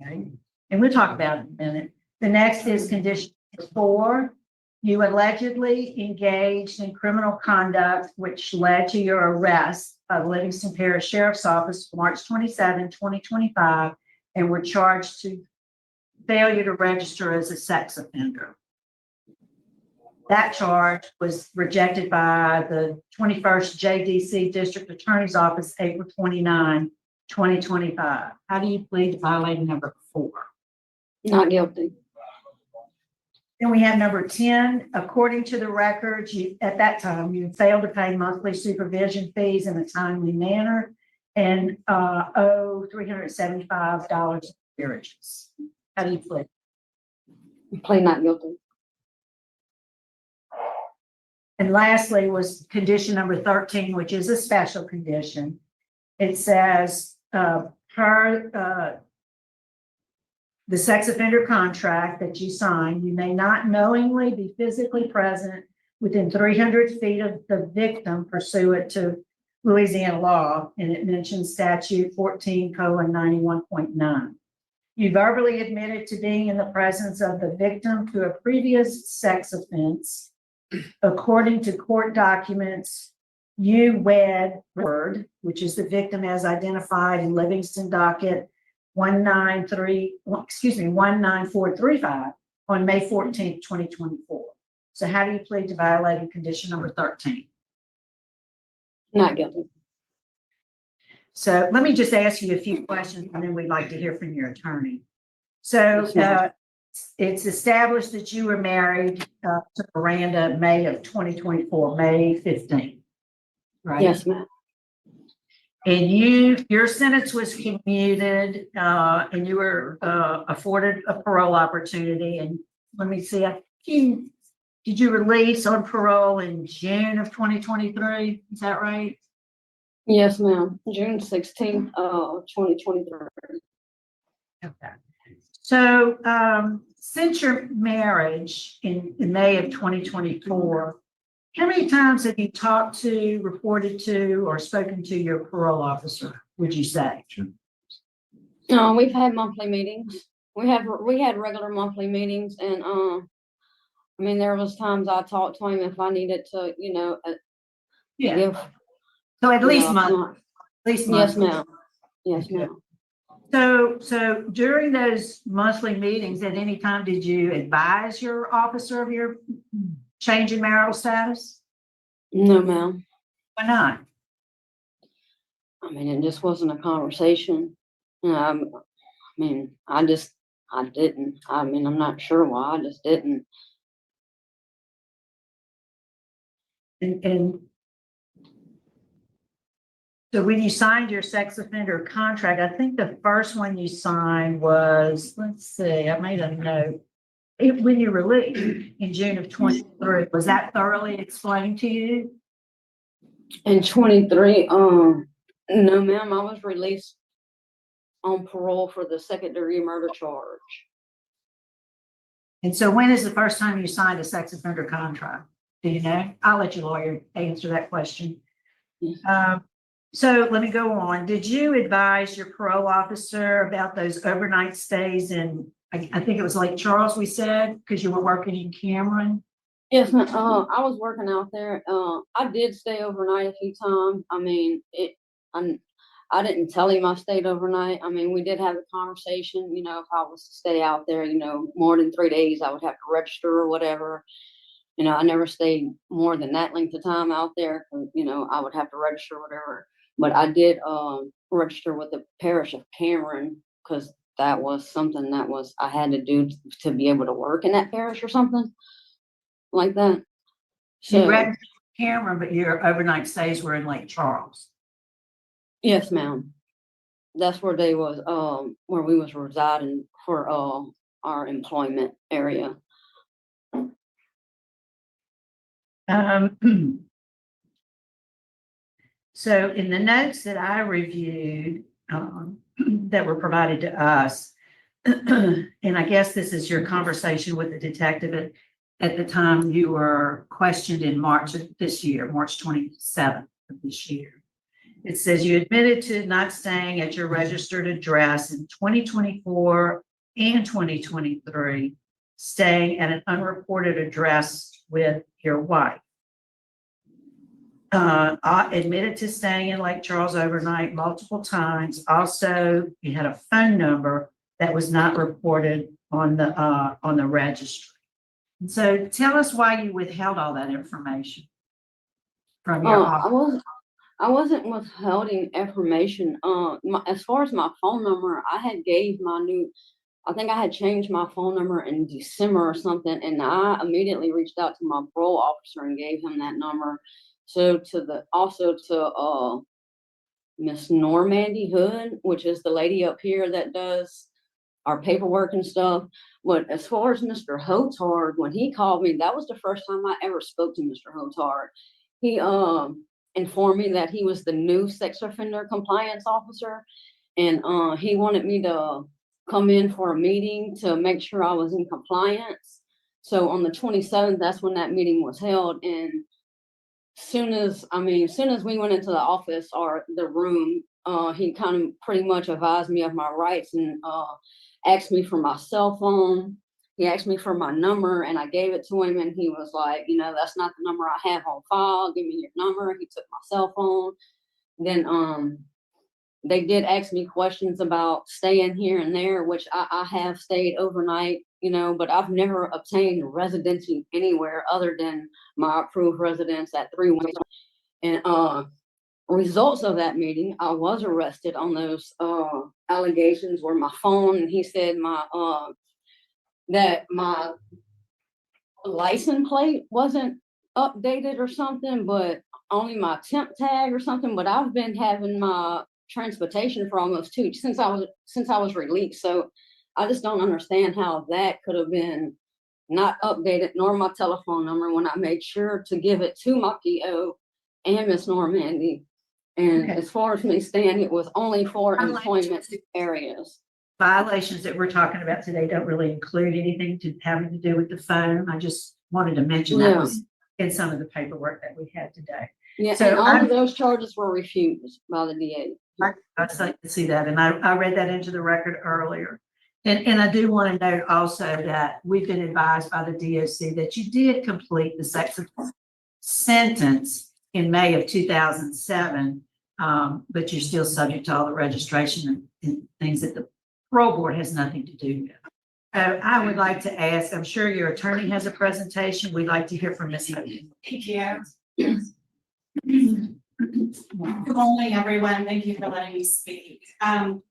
Okay, and we'll talk about it in a minute. The next is condition 4. You allegedly engaged in criminal conduct which led to your arrest by the Livingston Parish Sheriff's Office March 27, 2025, and were charged to failure to register as a sex offender. That charge was rejected by the 21st JDC District Attorney's Office, April 29, 2025. How do you plead to violating number 4? Not guilty. Then we have number 10. According to the records, you, at that time, you failed to pay monthly supervision fees in a timely manner and owe $375 in arrearages. How do you plead? Plead not guilty. And lastly was condition number 13, which is a special condition. It says, the sex offender contract that you signed, you may not knowingly be physically present within 300 feet of the victim pursuant to Louisiana law, and it mentions statute 14:91.9. You verbally admitted to being in the presence of the victim to a previous sex offense. According to court documents, you wed, which is the victim as identified in Livingston docket 19435 on May 14th, 2024. So how do you plead to violating condition number 13? Not guilty. So let me just ask you a few questions, and then we'd like to hear from your attorney. So it's established that you were married to Miranda May of 2024, May 15th, right? Yes, ma'am. And your sentence was commuted, and you were afforded a parole opportunity. And let me see, did you release on parole in June of 2023? Is that right? Yes, ma'am. June 16th, 2023. Okay. So since your marriage in May of 2024, how many times have you talked to, reported to, or spoken to your parole officer, would you say? No, we've had monthly meetings. We had regular monthly meetings, and I mean, there was times I talked to him if I needed to, Yeah. If, So at least if month, not- at least Yes, monthly. ma'am. Yes, ma'am. So during those monthly meetings, at any time, did you advise your officer of your change in marital status? No, ma'am. Why not? I mean, it just wasn't a conversation. I mean, I didn't. I mean, I'm not sure why, I just didn't. And so when you signed your sex offender contract, I think the first one you signed was, let's see, I made a note. When you released in June of 23, was that thoroughly explained to you? In 23, no, ma'am, I was released on parole for the second-degree murder charge. And so when is the first time you signed a sex offender contract? Do you know? I'll let your lawyer answer that question. So let me go on. Did you advise your parole officer about those overnight stays in, I think it was Lake Charles, we said, because you were working in Cameron? Yes, ma'am. I was working out there. I did stay overnight a few times. I mean, I didn't tell him I stayed overnight. I mean, we did have a conversation, you know, if I was to stay out there, you know, more than 3 days, I would have to register or whatever. You know, I never stayed more than that length of time out there. You know, I would have to register or whatever. But I did register with the parish of Cameron because that was something that I had to do to be able to work in that parish or something like that. You registered Cameron, but your overnight stays were in Lake Charles. Yes, ma'am. That's where they was, where we was residing for our employment area. So in the notes that I reviewed that were provided to us, and I guess this is your conversation with the detective at the time you were questioned in March of this year, March 27th of this year. It says you admitted to not staying at your registered address in 2024 and 2023, staying at an unreported address with your wife. I admitted to staying in Lake Charles overnight multiple times. Also, you had a phone number that was not reported on the registry. And so tell us why you withheld all that information from your office. I wasn't withholding information. As far as my phone number, I had gave I think I had changed my phone number in December or something, and I immediately reached out to my parole officer and gave him that number. So to Miss Normandy Hood, which is the lady up here that does our paperwork and stuff. But as far as Mr. Hotard, when he called me, that was the first time I ever spoke to Mr. Hotard. He informed me that he was the new sex offender compliance officer, and he wanted me to come in for a meeting to make sure I was in compliance. So on the 27th, that's when that meeting was held. And soon as we went into the office or the room, he kind of pretty much advised me of my rights and asked me for my cell phone. He asked me for my number and I gave it to him, and he was like, you know, that's not the number I have on file. Give me your number. He took my cell phone. Then they did ask me questions about staying here and there, which I have stayed overnight, you know, but I've never obtained residency anywhere other than my approved residence at 3 weeks. And results of that meeting, I was arrested on those allegations where my phone, and he said that my license plate wasn't updated or something, but only my temp tag or something. But I've been having my transportation for almost 2 since I was released. So I just don't understand how that could have been not updated, nor my telephone number, when I made sure to give it to my PO and Miss Normandy. And as far as me staying, it was only for employment areas. Violations that we're talking about today don't really include anything having to do with the phone. I just wanted to mention that was in some of the paperwork that we had today. Yeah, so and all of those charges were refused by the DA. I'd like to see that, and I read that into the record earlier. And I do want to note also that we've been advised by the DOC that you did complete the sex offender sentence in May of 2007. But you're still subject to all the registration and things that the parole board has nothing to do with. I would like to ask, I'm sure your attorney has a presentation. We'd like to hear from Ms. Hogan. Thank you. Good morning, everyone. Thank you for letting me speak. I'm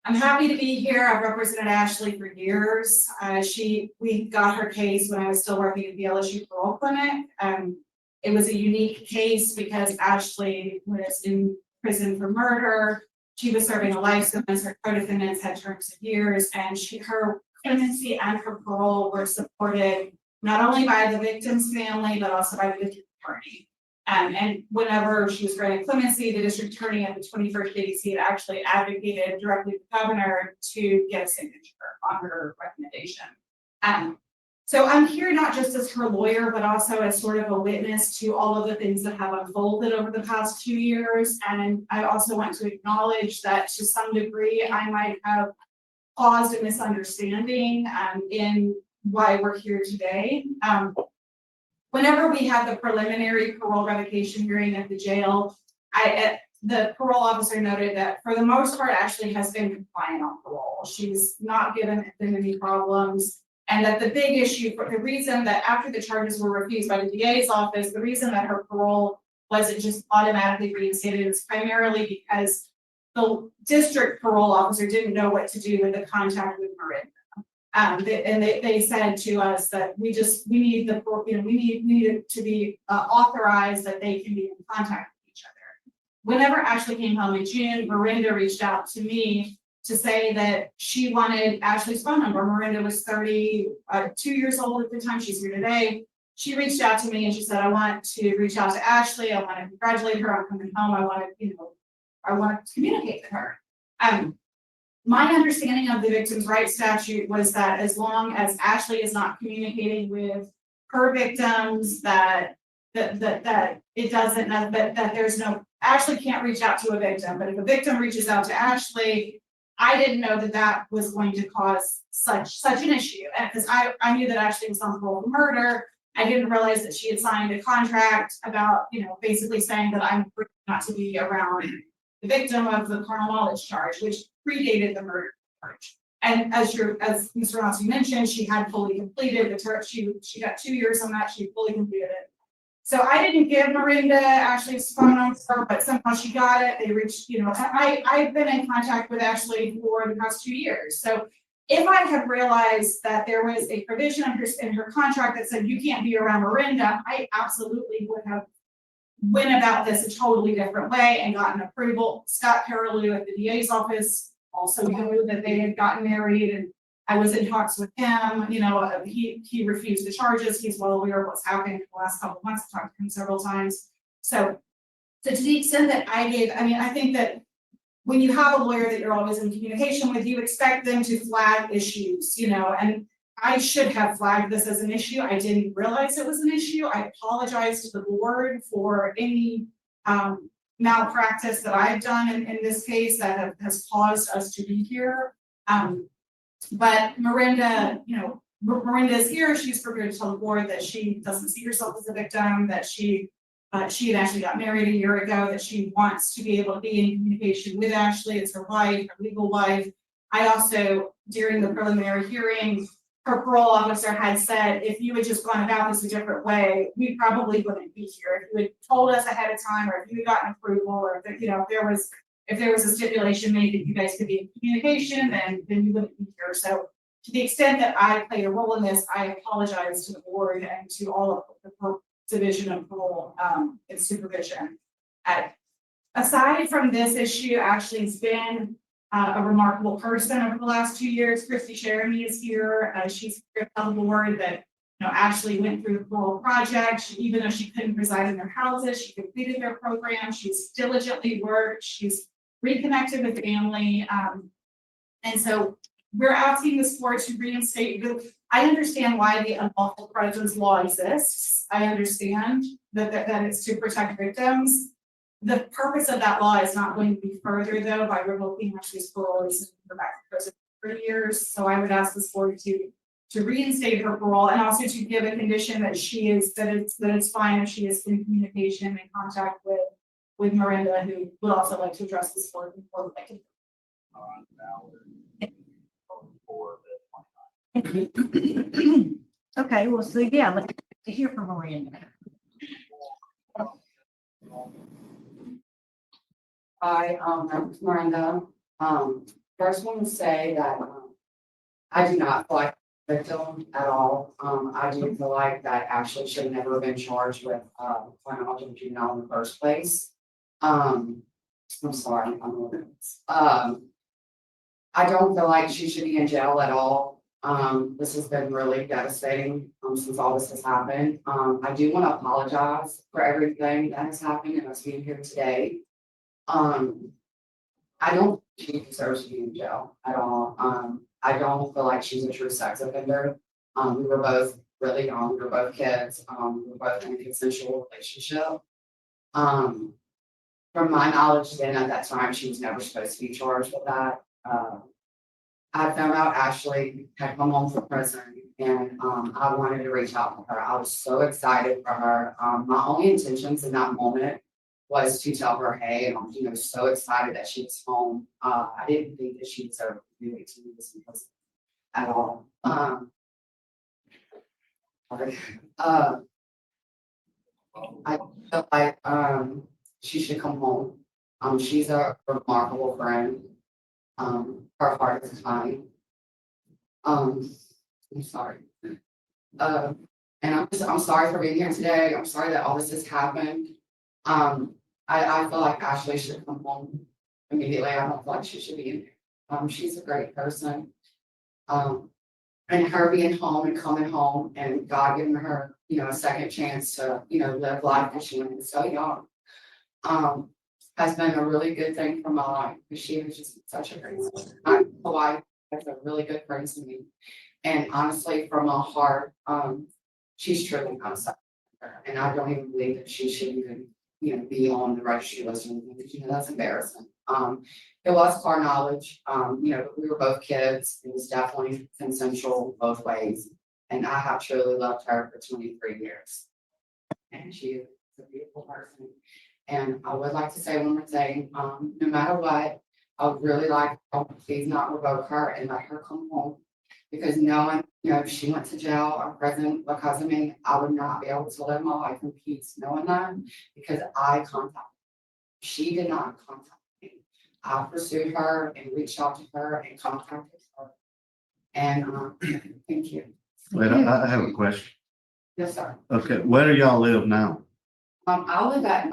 happy to be here. I've represented Ashley for years. We got her case when I was still working at the LSU Parole Clinic. It was a unique case because Ashley was in prison for murder. She was serving a life sentence. Her co-defendants had terms of years, and her clemency and her parole were supported not only by the victim's family, but also by the district attorney. And whenever she was granted clemency, the district attorney at the 21st JDC had actually advocated directly to the governor to get a signature on her recommendation. So I'm here not just as her lawyer, but also as sort of a witness to all of the things that have unfolded over the past 2 years. And I also want to acknowledge that to some degree, I might have caused a misunderstanding in why we're here today. Whenever we had the preliminary parole revocation hearing at the jail, the parole officer noted that for the most part, Ashley has been compliant on parole. She's not given them any problems. And that the big issue, for the reason that after the charges were refused by the DA's office, the reason that her parole wasn't just automatically reinstated is primarily because the district parole officer didn't know what to do with the contact with Miranda. They said to us that we need it to be authorized that they can be in contact with each other. Whenever Ashley came home in June, Miranda reached out to me to say that she wanted Ashley's phone number. Miranda was 32 years old at the time. She's here today. She reached out to me and she said, I want to reach out to Ashley. I want to congratulate her on coming home. I want to communicate with her. My understanding of the victim's rights statute was that as long as Ashley is not communicating with her victims, that it doesn't, that there's no, Ashley can't reach out to a victim, but if a victim reaches out to Ashley, I didn't know that was going to cause such an issue. And because I knew that Ashley was on parole for murder, I didn't realize that she had signed a contract about, basically saying that I'm free not to be around the victim of the carnal knowledge charge, which predated the murder charge. And as Mr. Rossi mentioned, she had fully completed the term. She got 2 years on that. She fully completed it. So I didn't give Miranda Ashley's phone number, but somehow she got it. They reached, I've been in contact with Ashley for the past 2 years. So if I had realized that there was a provision in her contract that said you can't be around Miranda, I absolutely would have went about this a totally different way and gotten approval. Scott Parole at the DA's office also knew that they had gotten married, and I was in talks with him. He refused the charges. He's well aware of what's happened in the last couple of months. I've talked to him several times. So to the extent that I think that when you have a lawyer that you're always in communication with, you expect them to flag issues, and I should have flagged this as an issue. I didn't realize it was an issue. I apologize to the board for any malpractice that I've done in this case that has caused us to be here. But Miranda, Miranda is here. She's prepared to tell the board that she doesn't see herself as a victim, that she had actually got married a year ago, that she wants to be able to be in communication with Ashley. It's her wife, her legal wife. I also, during the preliminary hearing, her parole officer had said, if you had just gone about this a different way, we probably wouldn't be here. If you had told us ahead of time, or if you had gotten approval, or if there was a stipulation made that you guys could be in communication, then you wouldn't be here. So to the extent that I played a role in this, I apologize to the board and to all of the division of parole and supervision. Aside from this issue, Ashley's been a remarkable person over the last 2 years. Christy Ch0M0 is here. She's here to tell the board that Ashley went through the parole project. Even though she couldn't reside in their houses, she completed their program. She's diligently worked. She's reconnected with family. And so we're asking this board to reinstate. I understand why the unlawful prejudice law exists. I understand that it's to protect victims. The purpose of that law is not going to be further, though, by revoking Ashley's parole and her back to prison for 3 years. So I would ask this board to to reinstate her parole and also to give a condition that it's fine if she is in communication and contact with Miranda, who would also like to address this board before we can. Okay, well, so yeah, let's hear from Miranda. Hi, I'm Miranda. First want to say that, I do not feel like a victim at all. I do feel like that actually should have never been charged with, criminal juvenile in the first place. I'm sorry, I'm a little. I don't feel like she should be in jail at all. This has been really devastating, since all this has happened. I do want to apologize for everything that has happened and us being here today. I don't think she deserves to be in jail at all. I don't feel like she's a true sex offender. We were both really young, we were both kids, we were both in a consensual relationship. From my knowledge then at that time, she was never supposed to be charged with that. I found out Ashley had come home from prison and I wanted to reach out to her. I was so excited for her. My only intentions in that moment was to tell her, hey, I'm so excited that she was home. I didn't think that she deserved to be 18 years in prison at all. I feel like she should come home. She's a remarkable friend. Her heart is kind. I'm sorry. And I'm sorry for being here today. I'm sorry that all this has happened. I feel like Ashley should come home immediately. I don't feel like she should be in there. She's a great person. And her being home and coming home and God giving her, a second chance to, live life as she was so young, has been a really good thing for my life because she was just such a great person. My wife is a really good friend to me. And honestly, from my heart, she's truly not a sex offender. And I don't even believe that she should even, be on the registry list or anything, because, that's embarrassing. It was car knowledge, we were both kids. It was definitely consensual both ways. And I have truly loved her for 23 years. And she is a beautiful person. And I would like to say one more thing, no matter what, I would really like, please not revoke her and let her come home. Because knowing, if she went to jail or prison because of me, I would not be able to live my life in peace knowing that, because I contacted her. She did not contact me. I pursued her and reached out to her and contacted her. And thank you. Wait, I have a question. Yes, sir. Okay, where do y'all live now? I live at,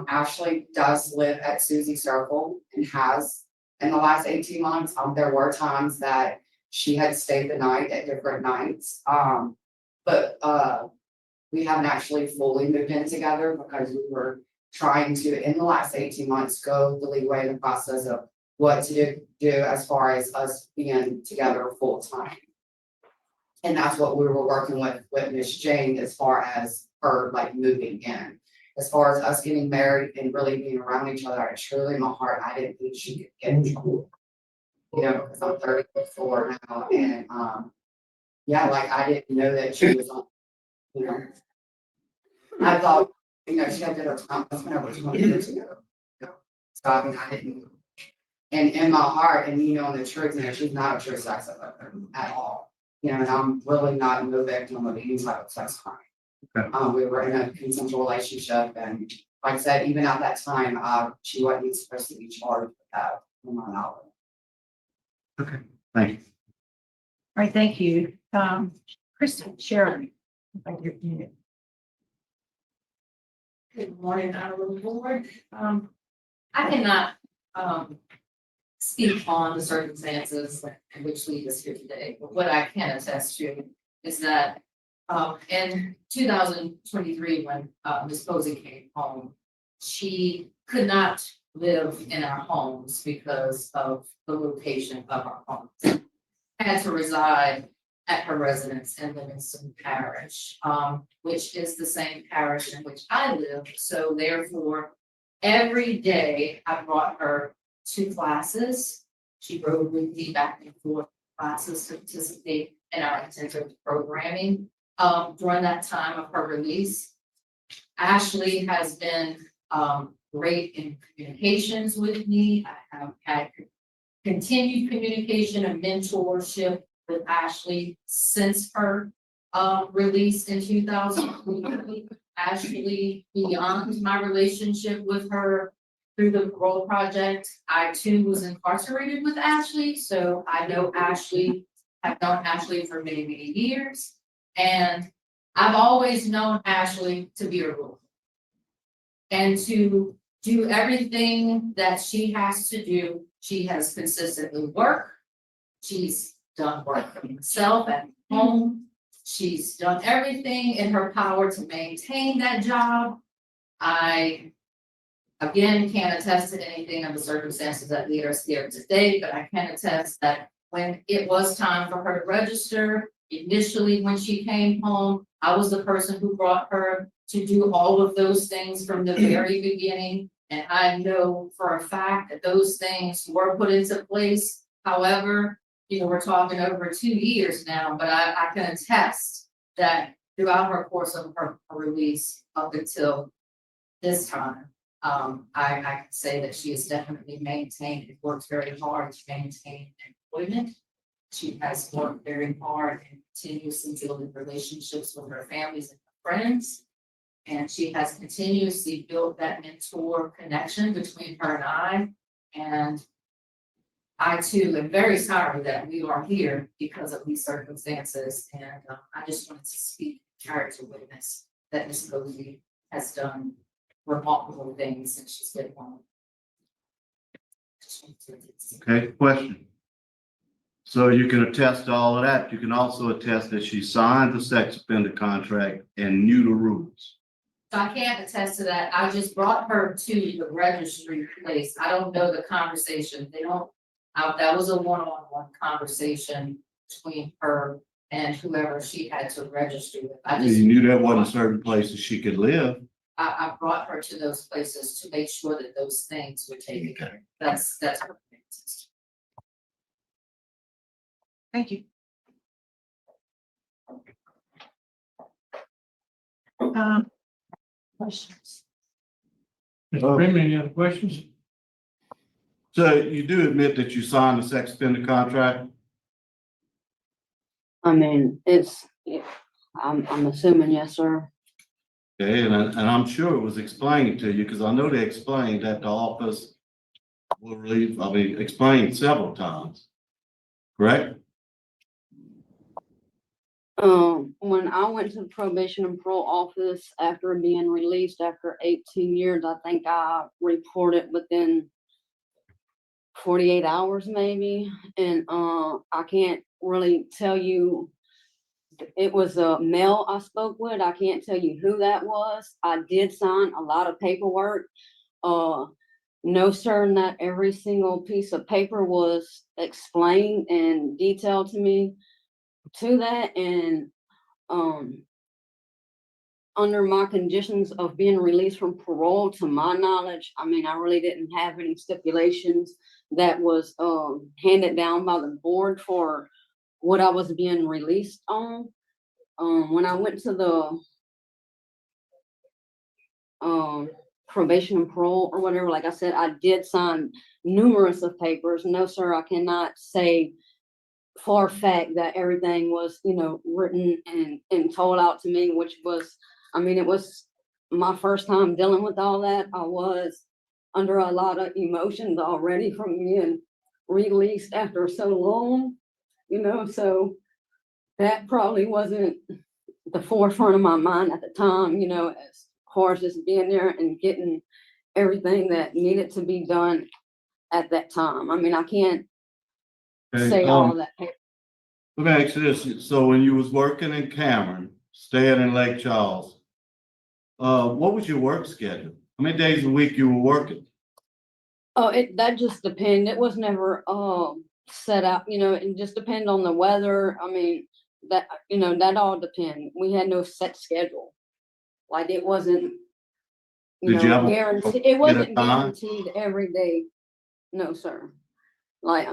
Ashley does live at Susie Circle and has in the last 18 months. There were times that she had stayed the night at different nights. But we haven't actually fully moved in together because we were trying to, in the last 18 months, go the leeway in the process of what to do as far as us being together full time. And that's what we were working with Miss Jane as far as her like moving in. As far as us getting married and really being around each other, I truly in my heart, I didn't think she could get in trouble. Because I'm 34 now and yeah, like I didn't know that she was on, I thought, she had did her time over 20 years ago. So I mean, I didn't. And in my heart, and in the truth, she's not a true sex offender at all. And I'm really not no victim of any type of sex crime. Okay. We were in a consensual relationship, and like I said, even at that time, she wasn't supposed to be charged with that in my knowledge. Okay, thank you. All right, thank you. Kristen, Sharon. Thank you. Good morning, honorable board. I cannot speak on the circumstances in which lead us here today, but what I can attest to is that in 2023, when Ms. Posey came home, she could not live in our homes because of the location of our homes. Had to reside at her residence in Livingston Parish, which is the same parish in which I live. So therefore, every day I brought her to classes. She rode with me back and forth classes to participate in our intensive programming. During that time of her release, Ashley has been great in communications with me. I have had continued communication and mentorship with Ashley since her release in 2003. Ashley, beyond my relationship with her through the Parole Project, I too was incarcerated with Ashley. So I know Ashley, I've known Ashley for many, many years. And I've always known Ashley to be a rule and to do everything that she has to do. She has consistently worked. She's done work for herself at home. She's done everything in her power to maintain that job. I, again, can't attest to anything of the circumstances that lead us here today, but I can attest that when it was time for her to register, initially when she came home, I was the person who brought her to do all of those things from the very beginning. And I know for a fact that those things were put into place. However, we're talking over 2 years now, but I can attest that throughout her course of her release up until this time, I can say that she has definitely maintained and worked very hard to maintain employment. She has worked very hard and continuously building relationships with her families and her friends. And she has continuously built that mentor connection between her and I. And I too am very sorry that we are here because of these circumstances. And I just wanted to speak to witness that Ms. Posey has done remarkable things since she's been home. Okay, question. So you can attest to all of that. You can also attest that she signed the sex offender contract and knew the rules. So I can't attest to that. I just brought her to the registry place. I don't know the conversation. That was a one-on-one conversation between her and whoever she had to register with. You knew there wasn't certain places she could live. I brought her to those places to make sure that those things were taken care of. That's her. Thank you. Questions? Mr. Freeman, any other questions? So you do admit that you signed the sex offender contract? I mean, I'm assuming, yes, sir. Okay, and I'm sure it was explained to you, because I know they explained that the office will relieve, explained several times, correct? When I went to the probation and parole office after being released after 18 years, I think I reported within 48 hours maybe. And I can't really tell you, it was a male I spoke with. I can't tell you who that was. I did sign a lot of paperwork. No, sir, not every single piece of paper was explained and detailed to me to that. And under my conditions of being released from parole, to my knowledge, I really didn't have any stipulations that was handed down by the board for what I was being released on. When I went to the probation and parole or whatever, like I said, I did sign numerous of papers. No, sir, I cannot say for a fact that everything was, written and told out to me, which was, it was my first time dealing with all that. I was under a lot of emotions already from being released after so long, so that probably wasn't the forefront of my mind at the time, as far as just being there and getting everything that needed to be done at that time. I can't say all of that. Let me ask you this. So when you was working in Cameron, staying in Lake Charles, what was your work schedule? How many days a week you were working? Oh, that just depended. It was never set out, it just depended on the weather. That all depends. We had no set schedule. Like it wasn't, guaranteed. It wasn't guaranteed every day. No, sir. Like,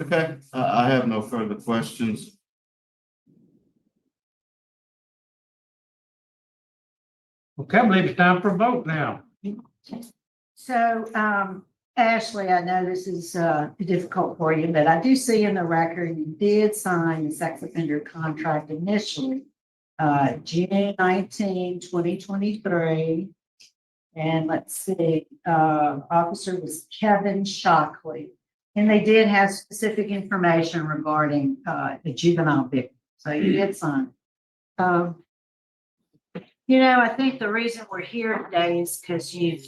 Okay, I have no further questions. Okay, I believe it's time for a vote now. So, Ashley, I know this is difficult for you, but I do see in the record you did sign the sex offender contract initially, June 19, 2023. And let's see, officer was Kevin Shockley. And they did have specific information regarding the juvenile victim. So you did sign. You know, I think the reason we're here today is because you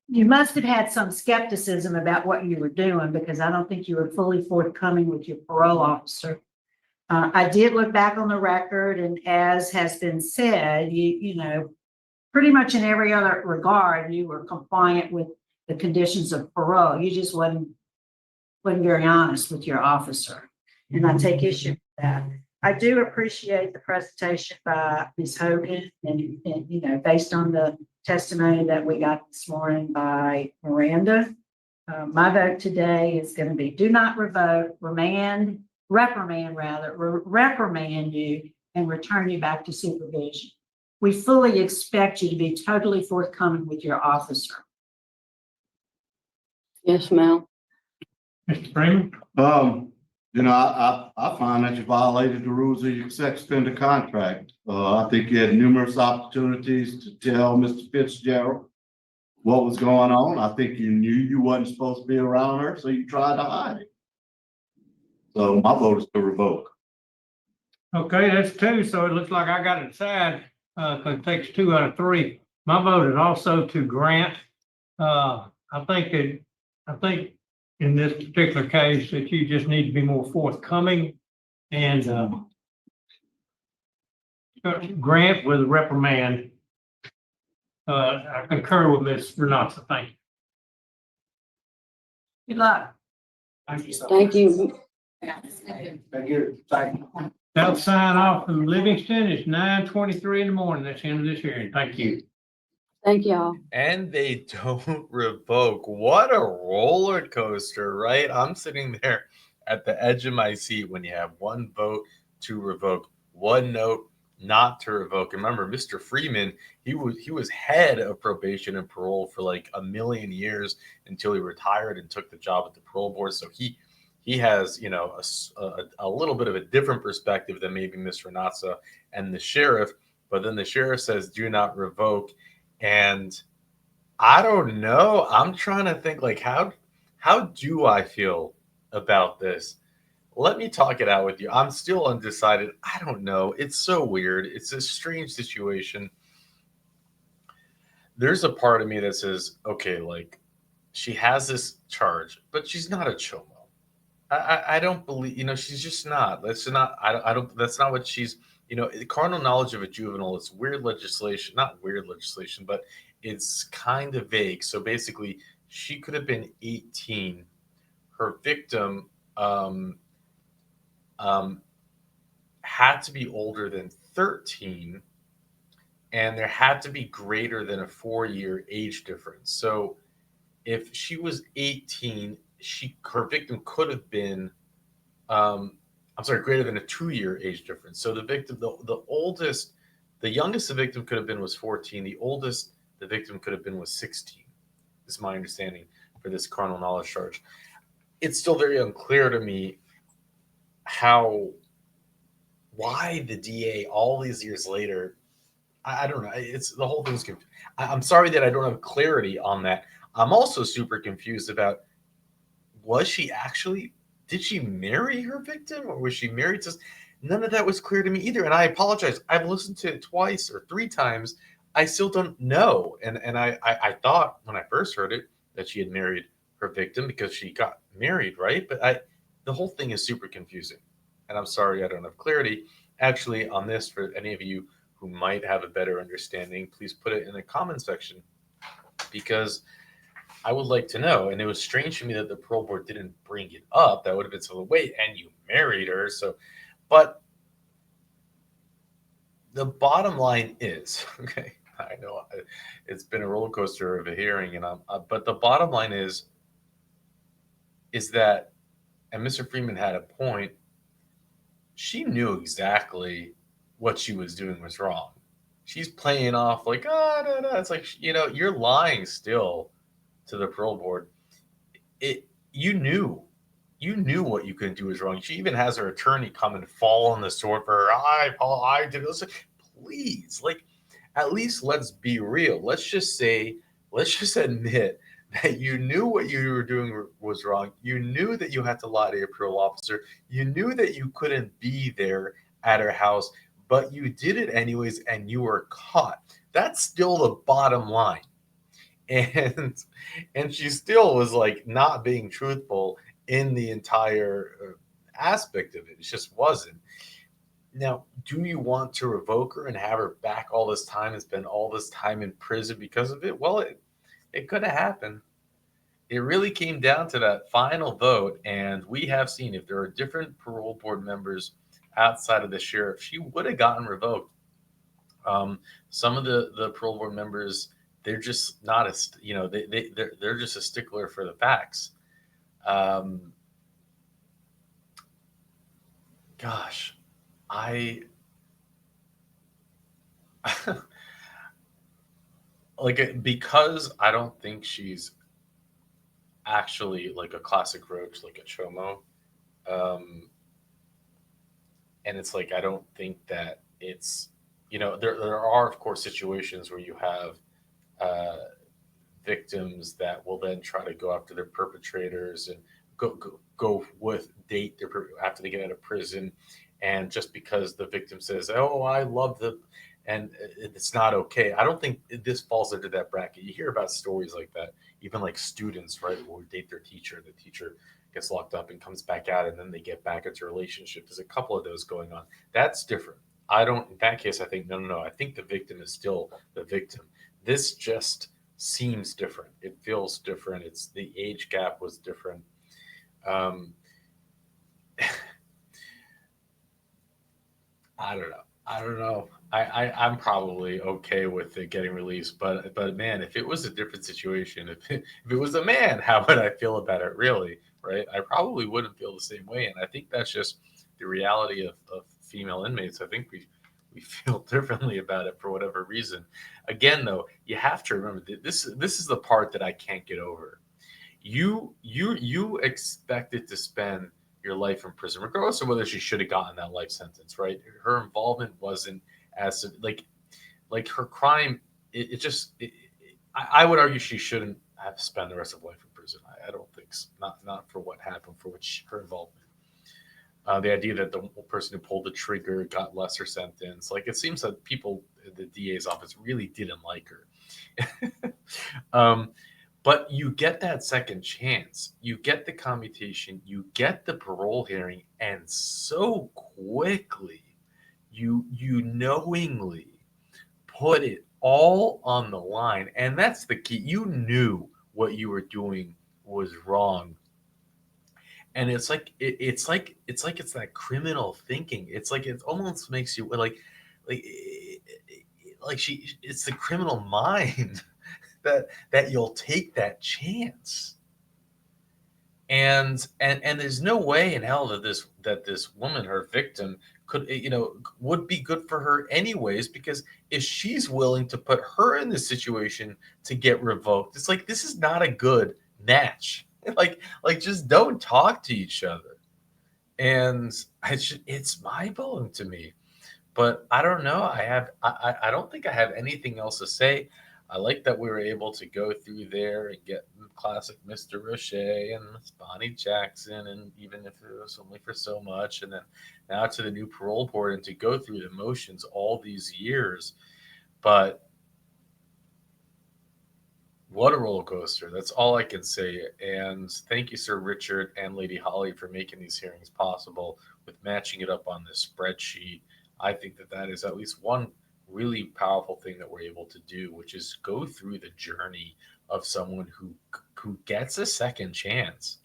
must have had some skepticism about what you were doing, because I don't think you were fully forthcoming with your parole officer. I did look back on the record, and as has been said, you know, pretty much in every other regard, you were compliant with the conditions of parole. You just wasn't very honest with your officer. And I take issue with that. I do appreciate the presentation by Ms. Hogan, and, you know, based on the testimony that we got this morning by Miranda, my vote today is going to be do not revoke, reprimand you and return you back to supervision. We fully expect you to be totally forthcoming with your officer. Yes, ma'am. Mr. Freeman? You know, I find that you violated the rules of your sex offender contract. I think you had numerous opportunities to tell Mr. Fitzgerald what was going on. I think you knew you wasn't supposed to be around her, so you tried to hide it. So my vote is to revoke. Okay, that's two, so it looks like I got to decide, because it takes 2 out of 3. My vote is also to grant. I think in this particular case that you just need to be more forthcoming and grant with a reprimand. I concur with Ms. Renata. Thank you. Good luck. Thank you. Thank you. That'll sign off from Livingston. It's 9:23 in the morning. That's the end of this hearing. Thank you. Thank y'all. And they don't revoke. What a roller coaster, right? I'm sitting there at the edge of my seat when you have one vote to revoke, one note not to revoke. Remember, Mr. Freeman, he was head of probation and parole for like a million years until he retired and took the job at the parole board. So he has, you know, a little bit of a different perspective than maybe Ms. Renata and the sheriff. But then the sheriff says, do not revoke. And I don't know. I'm trying to think, like, how do I feel about this? Let me talk it out with you. I'm still undecided. I don't know. It's so weird. It's a strange situation. There's a part of me that says, okay, like, she has this charge, but she's not a Ch0M0. I don't believe, you know, she's just not. That's not, I don't, that's not what she's, you know, the carnal knowledge of a juvenile is weird legislation, not weird legislation, but it's kind of vague. So basically, she could have been 18. Her victim had to be older than 13, and there had to be greater than a 4-year age difference. So if she was 18, her victim could have been, greater than a 2-year age difference. So the victim, the youngest the victim could have been was 14. The oldest the victim could have been was 16. Is my understanding for this carnal knowledge charge. It's still very unclear to me why the DA all these years later, I don't know. It's the whole thing's confused. I'm sorry that I don't have clarity on that. I'm also super confused about, did she marry her victim, or was she married to? None of that was clear to me either. And I apologize. I've listened to it twice or 3 times. I still don't know. And I thought when I first heard it that she had married her victim because she got married, right? But the whole thing is super confusing. And I'm sorry I don't have clarity. Actually, on this, for any of you who might have a better understanding, please put it in the comment section, because I would like to know. And it was strange to me that the parole board didn't bring it up. That would have been so, wait, and you married her. So, but the bottom line is, okay, I know it's been a roller coaster of a hearing, and but the bottom line is, is that, and Mr. Freeman had a point, she knew exactly what she was doing was wrong. She's playing off like, oh, no, no. It's like, you're lying still to the parole board. You knew what you couldn't do was wrong. She even has her attorney come and fall on the sword for her. I did this. Please, like, at least let's be real. Let's just admit that you knew what you were doing was wrong. You knew that you had to lie to your parole officer. You knew that you couldn't be there at her house, but you did it anyways, and you were caught. That's still the bottom line. And she still was like not being truthful in the entire aspect of it. It just wasn't. Now, do you want to revoke her and have her back all this time and spend all this time in prison because of it? Well, it could have happened. It really came down to that final vote, and we have seen if there are different parole board members outside of the sheriff, she would have gotten revoked. Some of the parole board members, they're just not they're just a stickler for the facts. Gosh, I like because I don't think she's actually like a classic roach, like a Ch0M0. And it's like I don't think that it's there are of course situations where you have victims that will then try to go after their perpetrators and go with date their after they get out of prison, and just because the victim says, "Oh, I love the," and it's not okay. I don't think this falls into that bracket. You hear about stories like that, even like students, right, who date their teacher. The teacher gets locked up and comes back out, and then they get back into a relationship. There's a couple of those going on. That's different. I don't. In that case, I think no. I think the victim is still the victim. This just seems different. It feels different. It's the age gap was different. I don't know. I'm probably okay with it getting released, but man, if it was a different situation, if it was a man, how would I feel about it? Really, right? I probably wouldn't feel the same way, and I think that's just the reality of female inmates. I think we feel differently about it for whatever reason. Again, though, you have to remember that this is the part that I can't get over. You expected to spend your life in prison, regardless of whether she should have gotten that life sentence, right? Her involvement wasn't as like her crime. I would argue she shouldn't have spent the rest of life in prison. I don't think so. Not for what happened, for which her involvement. The idea that the person who pulled the trigger got lesser sentence, like it seems that people at the DA's office really didn't like her. But you get that second chance, you get the commutation, you get the parole hearing, and so quickly you knowingly put it all on the line. And that's the key. You knew what you were doing was wrong. And it's like it's that criminal thinking. It's like it almost makes you like it's the criminal mind that you'll take that chance. And there's no way in hell that this woman, her victim, could would be good for her anyways, because if she's willing to put her in this situation to get revoked, it's like this is not a good match. Like just don't talk to each other. And it's mind-blowing to me. But I don't know. I don't think I have anything else to say. I like that we were able to go through there and get classic Mr. Roche and Bonnie Jackson, and even if it was only for so much, and then now to the new parole board and to go through the motions all these years. But what a roller coaster. That's all I can say. And thank you, Sir Richard and Lady Holly, for making these hearings possible with matching it up on this spreadsheet. I think that is at least one really powerful thing that we're able to do, which is go through the journey of someone who gets a second chance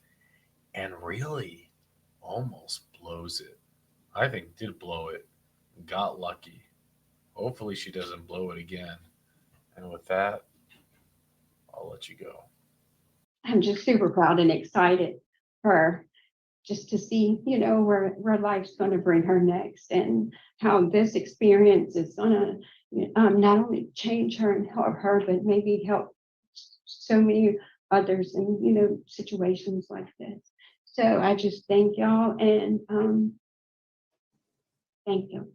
and really almost blows it. I think did blow it, got lucky. Hopefully she doesn't blow it again. And with that, I'll let you go. I'm just super proud and excited her just to see, you know, where life's going to bring her next, and how this experience is going to not only change her and help her, but maybe help so many others in, you know, situations like this. So I just thank y'all, and thank you.